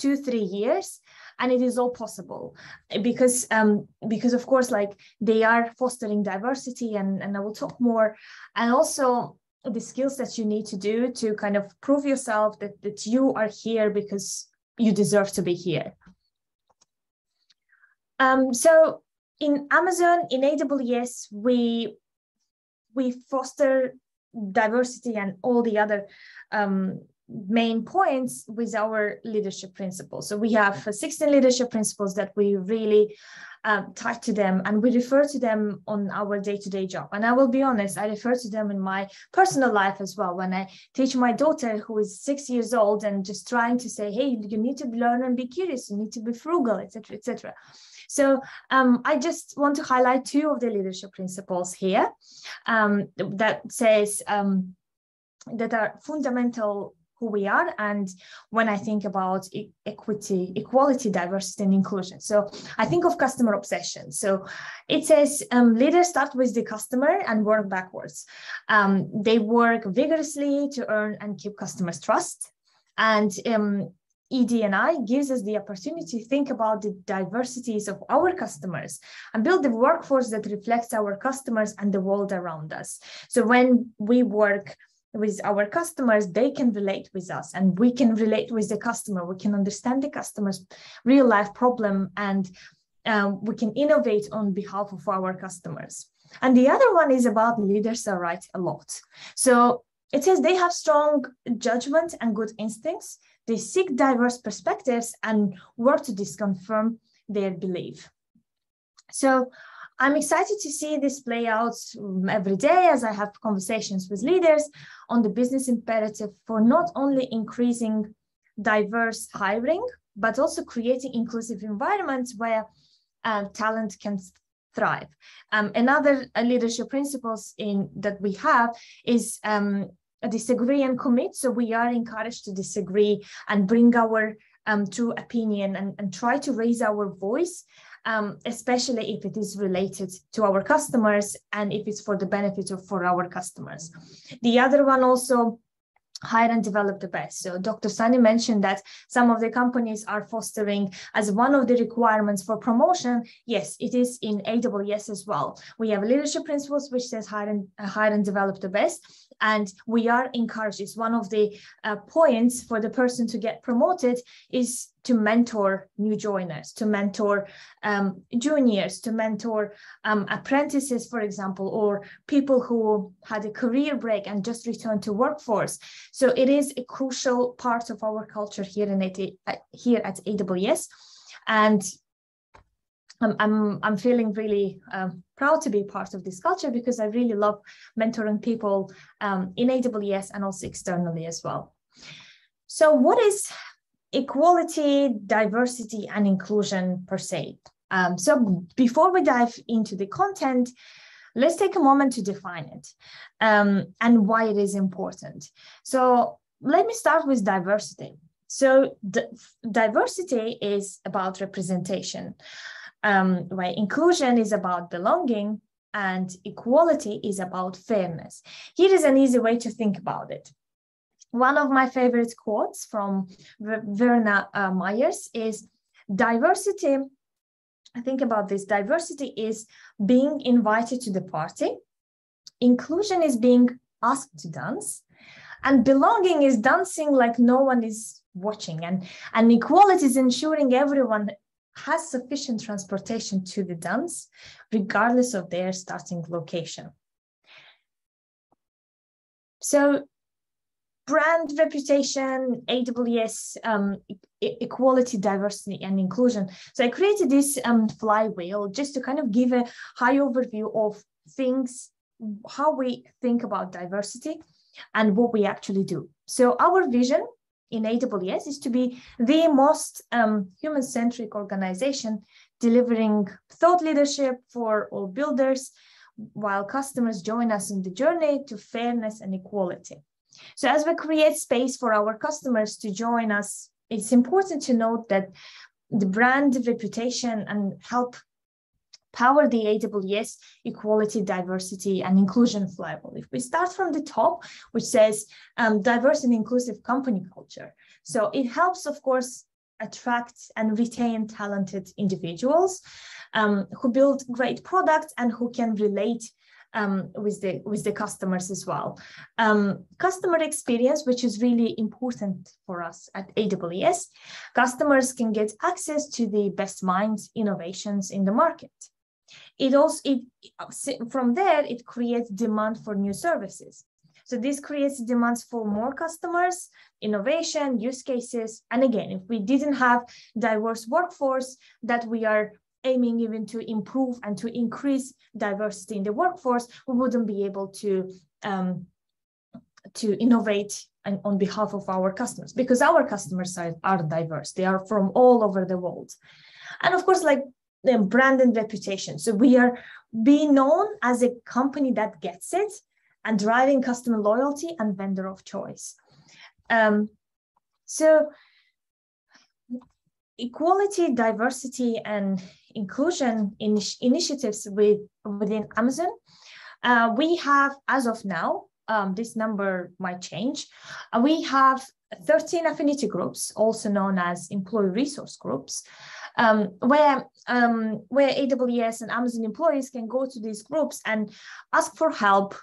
2-3 years, and it is all possible because of course, like, they are fostering diversity, and I will talk more, and also the skills that you need to do to kind of prove yourself that you are here because you deserve to be here. So in Amazon, in AWS, we foster diversity and all the other main points with our leadership principles. So we have 16 leadership principles that we really tied to them, and we refer to them on our day-to-day job. And I will be honest, I refer to them in my personal life as well. When I teach my daughter, who is 6 years old, and just trying to say, hey, you need to learn and be curious, you need to be frugal, etc., etc. So I just want to highlight 2 of the leadership principles here that says that are fundamental who we are, and when I think about equity, equality, diversity, and inclusion. So I think of customer obsession. So it says leaders start with the customer and work backwards. They work vigorously to earn and keep customers' trust. And ED&I gives us the opportunity to think about the diversities of our customers and build the workforce that reflects our customers and the world around us. So when we work with our customers, they can relate with us, and we can relate with the customer. We can understand the customer's real life problem, and we can innovate on behalf of our customers. And the other one is about leaders are right a lot. So it says they have strong judgment and good instincts. They seek diverse perspectives and work to disconfirm their belief. So I'm excited to see this play out every day as I have conversations with leaders on the business imperative for not only increasing diverse hiring, but also creating inclusive environments where talent can thrive. Another leadership principles that we have is disagree and commit. So we are encouraged to disagree and bring our true opinion and try to raise our voice, especially if it is related to our customers and if it's for the benefit for our customers. The other one also, hire and develop the best. So Dr. Sani mentioned that some of the companies are fostering as one of the requirements for promotion. Yes, it is in AWS as well. We have leadership principles which says hire and develop the best. And we are encouraged. It's one of the points for the person to get promoted is to mentor new joiners, to mentor juniors, to mentor apprentices, for example, or people who had a career break and just returned to workforce. So it is a crucial part of our culture here at AWS. And I'm feeling really proud to be part of this culture because I really love mentoring people in AWS and also externally as well. So what is equality, diversity, and inclusion per se? So before we dive into the content, let's take a moment to define it and why it is important. So let me start with diversity. So diversity is about representation, where inclusion is about belonging and equality is about fairness. Here is an easy way to think about it. One of my favorite quotes from Verna Myers is, diversity think about this, diversity is being invited to the party, inclusion is being asked to dance, and belonging is dancing like no one is watching, and equality is ensuring everyone has sufficient transportation to the dance, regardless of their starting location. So brand reputation, AWS, equality, diversity, and inclusion. So I created this flywheel just to kind of give a high overview of things, how we think about diversity and what we actually do. So our vision in AWS is to be the most human-centric organization, delivering thought leadership for all builders, while customers join us in the journey to fairness and equality. So as we create space for our customers to join us, it's important to note that the brand reputation and help power the AWS equality, diversity, and inclusion flywheel. If we start from the top, which says diverse and inclusive company culture. So it helps, of course, attract and retain talented individuals who build great products and who can relate with the customers as well. Customer experience, which is really important for us at AWS, customers can get access to the best minds, innovations in the market. From there, it creates demand for new services. So this creates demands for more customers, innovation, use cases. And again, if we didn't have diverse workforce that we are aiming even to improve and to increase diversity in the workforce, we wouldn't be able to innovate on behalf of our customers, because our customers are diverse. They are from all over the world. And of course, like the brand and reputation. So we are being known as a company that gets it and driving customer loyalty and vendor of choice. So equality, diversity, and inclusion initiatives within Amazon. We have, as of now, this number might change. We have 13 affinity groups, also known as employee resource groups, where AWS and Amazon employees can go to these groups and ask for help,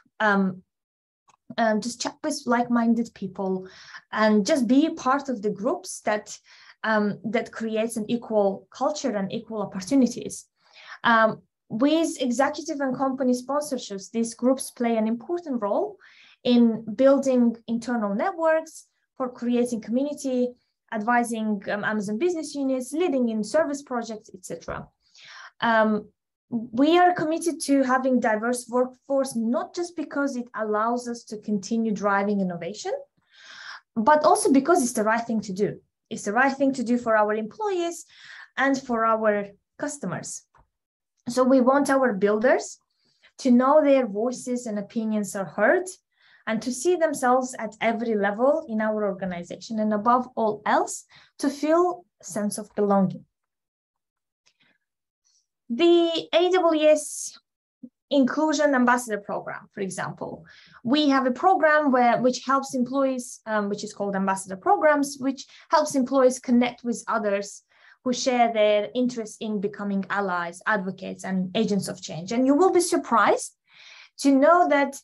just chat with like-minded people, and just be part of the groups that creates an equal culture and equal opportunities. With executive and company sponsorships, these groups play an important role in building internal networks, for creating community, advising Amazon business units, leading in service projects, etc. We are committed to having diverse workforce, not just because it allows us to continue driving innovation, but also because it's the right thing to do. It's the right thing to do for our employees and for our customers. So we want our builders to know their voices and opinions are heard, and to see themselves at every level in our organization, and above all else, to feel a sense of belonging. The AWS Inclusion Ambassador Program, for example, we have a program which helps employees, which is called Ambassador Programs, which helps employees connect with others who share their interest in becoming allies, advocates, and agents of change. And you will be surprised to know that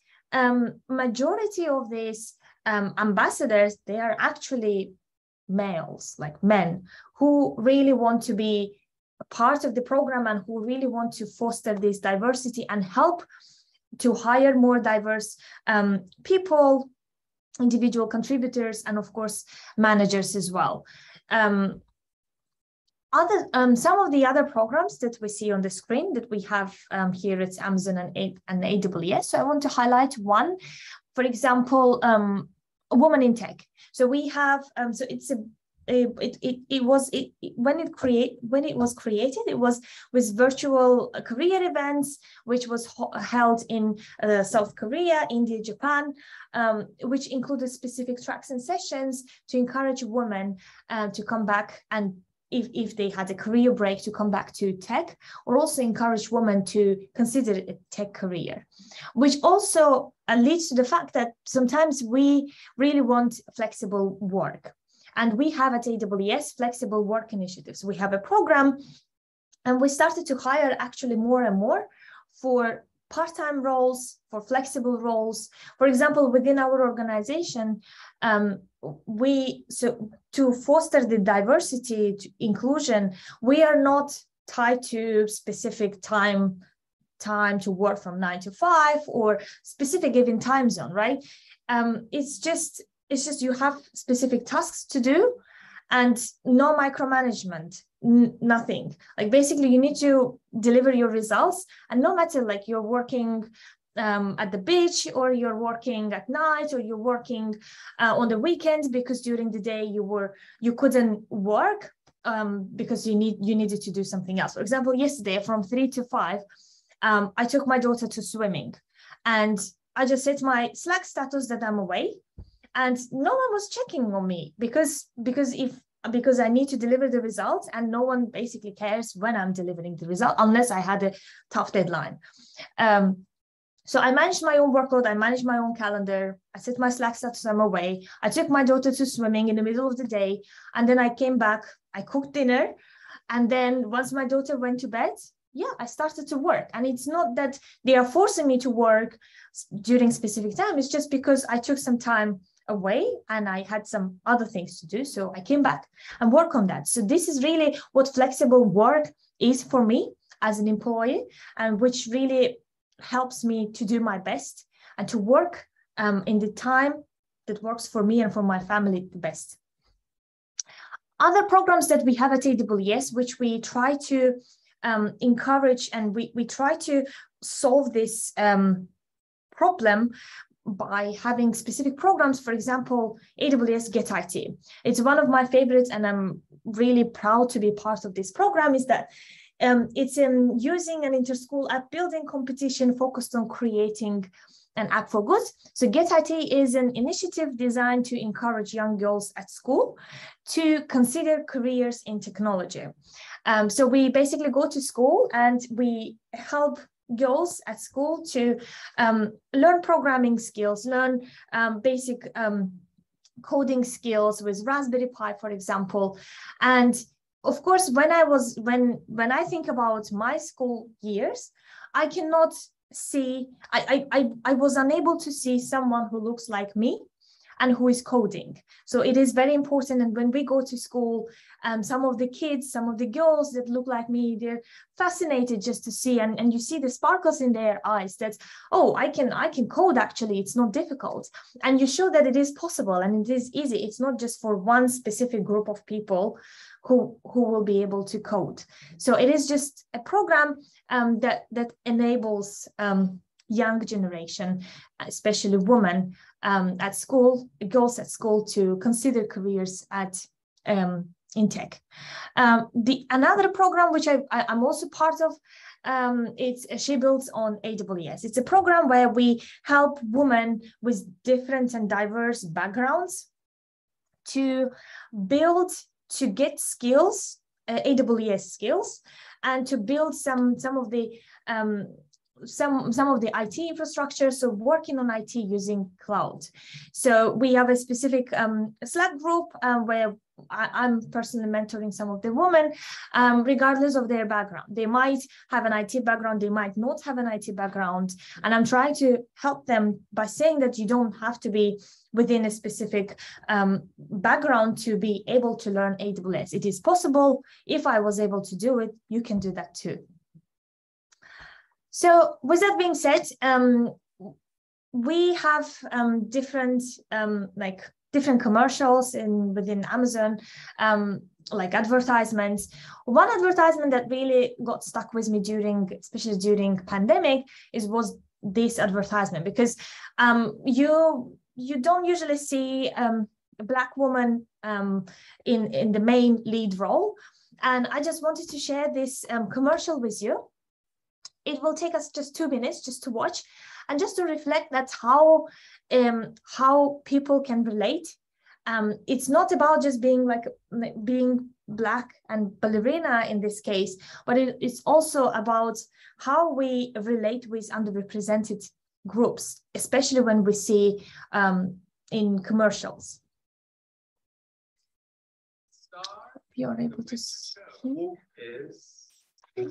majority of these ambassadors, they are actually males, like men, who really want to be a part of the program and who really want to foster this diversity and help to hire more diverse people, individual contributors, and of course, managers as well. Some of the other programs that we see on the screen that we have here at Amazon and AWS. So I want to highlight one, for example, Women in Tech. So we have, so it's when it was created, it was with virtual career events, which was held in South Korea, India, Japan, which included specific tracks and sessions to encourage women to come back, and if they had a career break, to come back to tech, or also encourage women to consider a tech career, which also leads to the fact that sometimes we really want flexible work. And we have at AWS flexible work initiatives. We have a program And we started to hire actually more and more for part-time roles, for flexible roles. For example, within our organization, to foster the diversity, to inclusion, we are not tied to specific time to work from 9 to 5 or specific given time zone, right? It's just you have specific tasks to do and no micromanagement, nothing. Like basically you need to deliver your results, and no matter like you're working at the beach or you're working at night or you're working on the weekends because during the day you couldn't work because you needed to do something else. For example, yesterday from 3 to 5, I took my daughter to swimming, and I just set my Slack status that I'm away, and no one was checking on me because I need to deliver the results, and no one basically cares when I'm delivering the result unless I had a tough deadline. So I managed my own workload, I managed my own calendar, I set my Slack status, I'm away. I took my daughter to swimming in the middle of the day, and then I came back, I cooked dinner, and then once my daughter went to bed, yeah, I started to work. And it's not that they are forcing me to work during specific time, it's just because I took some time away and I had some other things to do. So I came back and work on that. So this is really what flexible work is for me as an employee, and which really helps me to do my best and to work in the time that works for me and for my family the best. Other programs that we have at AWS, which we try to encourage, and we try to solve this problem by having specific programs. For example, AWS Get IT. It's one of my favorites, and I'm really proud to be part of this program. Is that it's using an inter-school app building competition focused on creating an app for good. So Get IT is an initiative designed to encourage young girls at school to consider careers in technology. So we basically go to school and we help girls at school to learn programming skills, learn basic coding skills with Raspberry Pi, for example. And of course, when I think about my school years, I cannot see, I was unable to see someone who looks like me and who is coding. So it is very important. And when we go to school, some of the kids, some of the girls that look like me, they're fascinated just to see, and you see the sparkles in their eyes that, oh, I can code actually, it's not difficult. And you show that it is possible and it is easy. It's not just for one specific group of people who will be able to code. So it is just a program that enables young generation, especially women at school, girls at school, to consider careers in tech. Another program which I'm also part of, She Builds on AWS. It's a program where we help women with different and diverse backgrounds to get skills, AWS skills, and to build some of the IT infrastructure, so working on IT using cloud. So we have a specific Slack group where I'm personally mentoring some of the women, regardless of their background. They might have an IT background, they might not have an IT background, and I'm trying to help them by saying that you don't have to be within a specific background to be able to learn AWS. It is possible. If I was able to do it, you can do that too. So with that being said, we have different commercials within Amazon, like advertisements. One advertisement that really got stuck with me especially during pandemic, was this advertisement, because you don't usually see a Black woman in the main lead role. And I just wanted to share this commercial with you. It will take us just 2 minutes just to watch and just to reflect that how people can relate. It's not about just being Black and ballerina in this case, but it's also about how we relate with underrepresented groups, especially when we see in commercials. You're able to see. All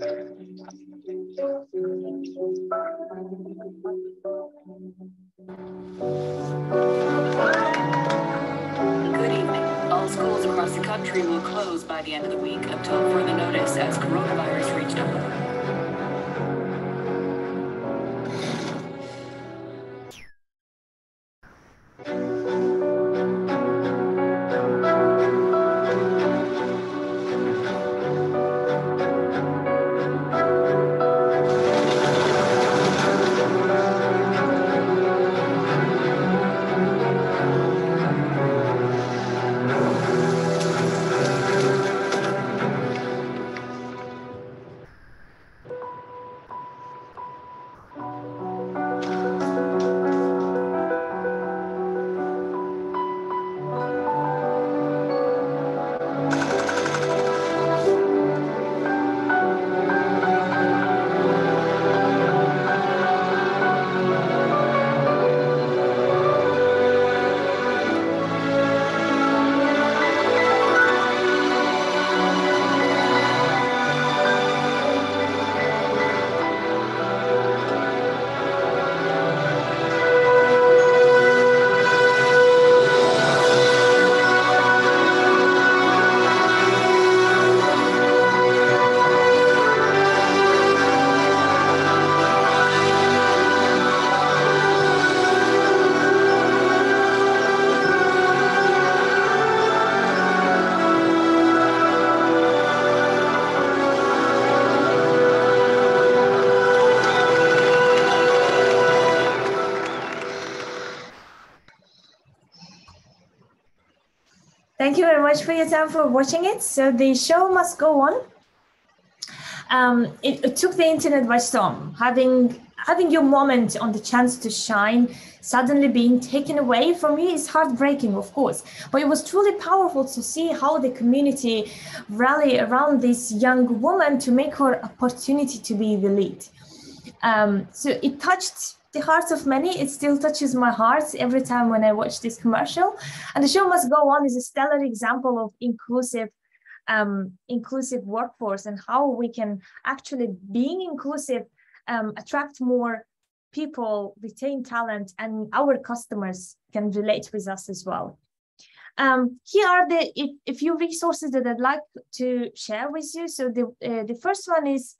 schools across the country will close by the end of the week until further notice as coronavirus reached a Thank you very much for your time for watching it. So the show must go on. It took the internet by storm. Having your moment on the chance to shine suddenly being taken away from you is heartbreaking, of course. But it was truly powerful to see how the community rallied around this young woman to make her opportunity to be the lead. So it touched the hearts of many. It still touches my heart every time when I watch this commercial. And the show must go on is a stellar example of inclusive workforce and how we can actually, being inclusive, attract more people, retain talent, and our customers can relate with us as well. Here are a few resources that I'd like to share with you. So the first one is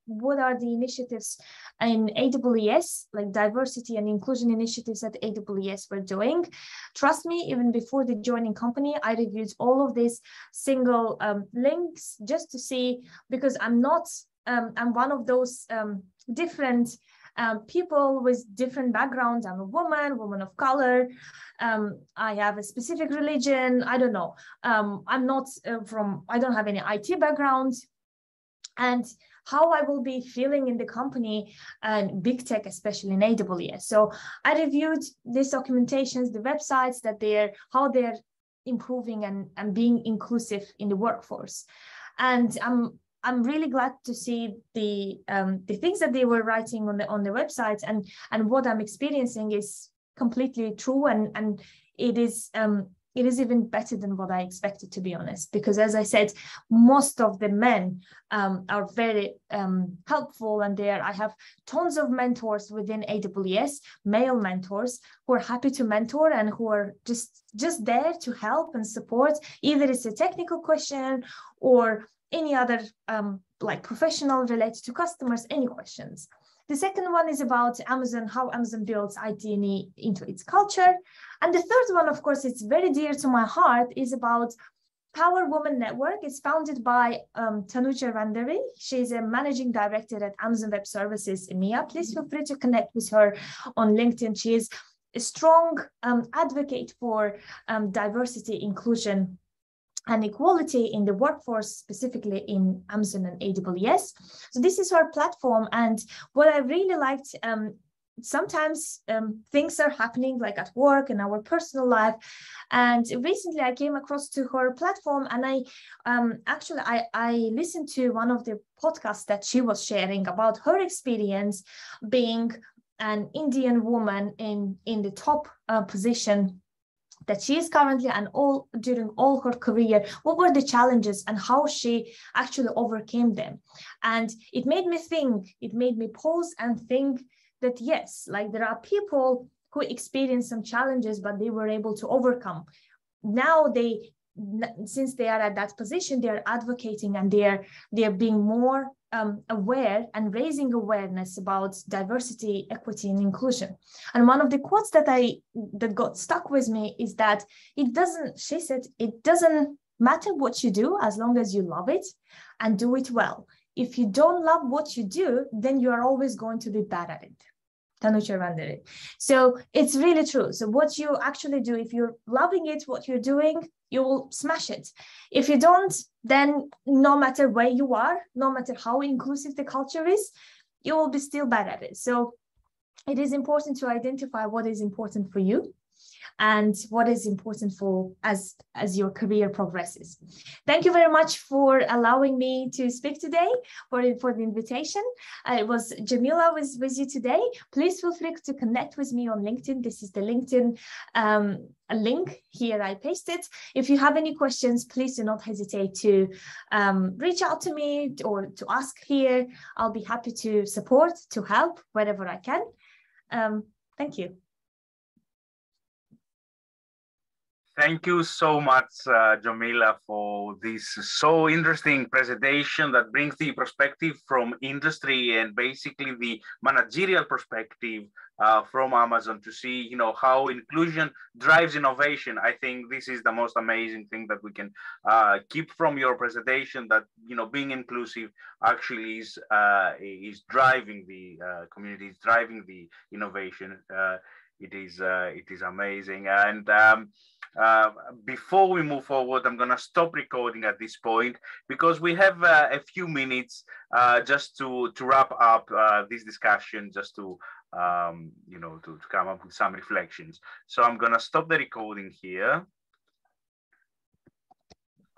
what are the initiatives in AWES, like diversity and inclusion initiatives that AWES were doing. Trust me, even before the joining company, I reviewed all of these single links just to see, because I'm one of those different people with different backgrounds. I'm a woman of color. I have a specific religion. I don't know. I'm not I don't have any IT background. And how I will be feeling in the company and big tech, especially in AWS. So I reviewed these documentations, the websites how they're improving and being inclusive in the workforce. And I'm really glad to see the things that they were writing on the website, and what I'm experiencing is completely true, and it is even better than what I expected, to be honest, because as I said, most of the men are very helpful, and I have tons of mentors within AWS, male mentors who are happy to mentor and who are just there to help and support, either it's a technical question or any other like professional related to customers, any questions. The second one is about Amazon, how Amazon builds IT&E into its culture. And the third one, of course, it's very dear to my heart, is about Power Woman Network. It's founded by Tanuja Randari. She's a managing director at Amazon Web Services EMEA. Please feel free to connect with her on LinkedIn. She is a strong advocate for diversity, inclusion, and equality in the workforce, specifically in Amazon and AWS. So this is our platform. And what I really liked, sometimes things are happening like at work and our personal life. And recently I came across to her platform, and I listened to one of the podcasts that she was sharing about her experience being an Indian woman in the top position that she is currently and during all her career, what were the challenges and how she actually overcame them. And it made me think, it made me pause and think that yes, like there are people who experienced some challenges, but they were able to overcome. Now since they are at that position, they are advocating and they're being more aware and raising awareness about diversity, equity, and inclusion. And one of the quotes that got stuck with me is that she said, it doesn't matter what you do as long as you love it and do it well. If you don't love what you do, then you are always going to be bad at it. So it's really true. So what you actually do, if you're loving it, what you're doing, you will smash it. If you don't, then no matter where you are, no matter how inclusive the culture is, you will be still bad at it. So it is important to identify what is important for you and what is important for as your career progresses. Thank you very much for allowing me to speak today, for the invitation. It was Jamila with you today. Please feel free to connect with me on LinkedIn. This is the LinkedIn link here I pasted. If you have any questions, please do not hesitate to reach out to me or to ask here. I'll be happy to support, to help wherever I can. Thank you. Thank you so much, Jamila, for this so interesting presentation that brings the perspective from industry and basically the managerial perspective from Amazon to see, how inclusion drives innovation. I think this is the most amazing thing that we can keep from your presentation, that, being inclusive actually is driving the community, is driving the innovation. It is amazing. And before we move forward, I'm going to stop recording at this point because we have a few minutes just to wrap up this discussion, just to to come up with some reflections. So I'm going to stop the recording here.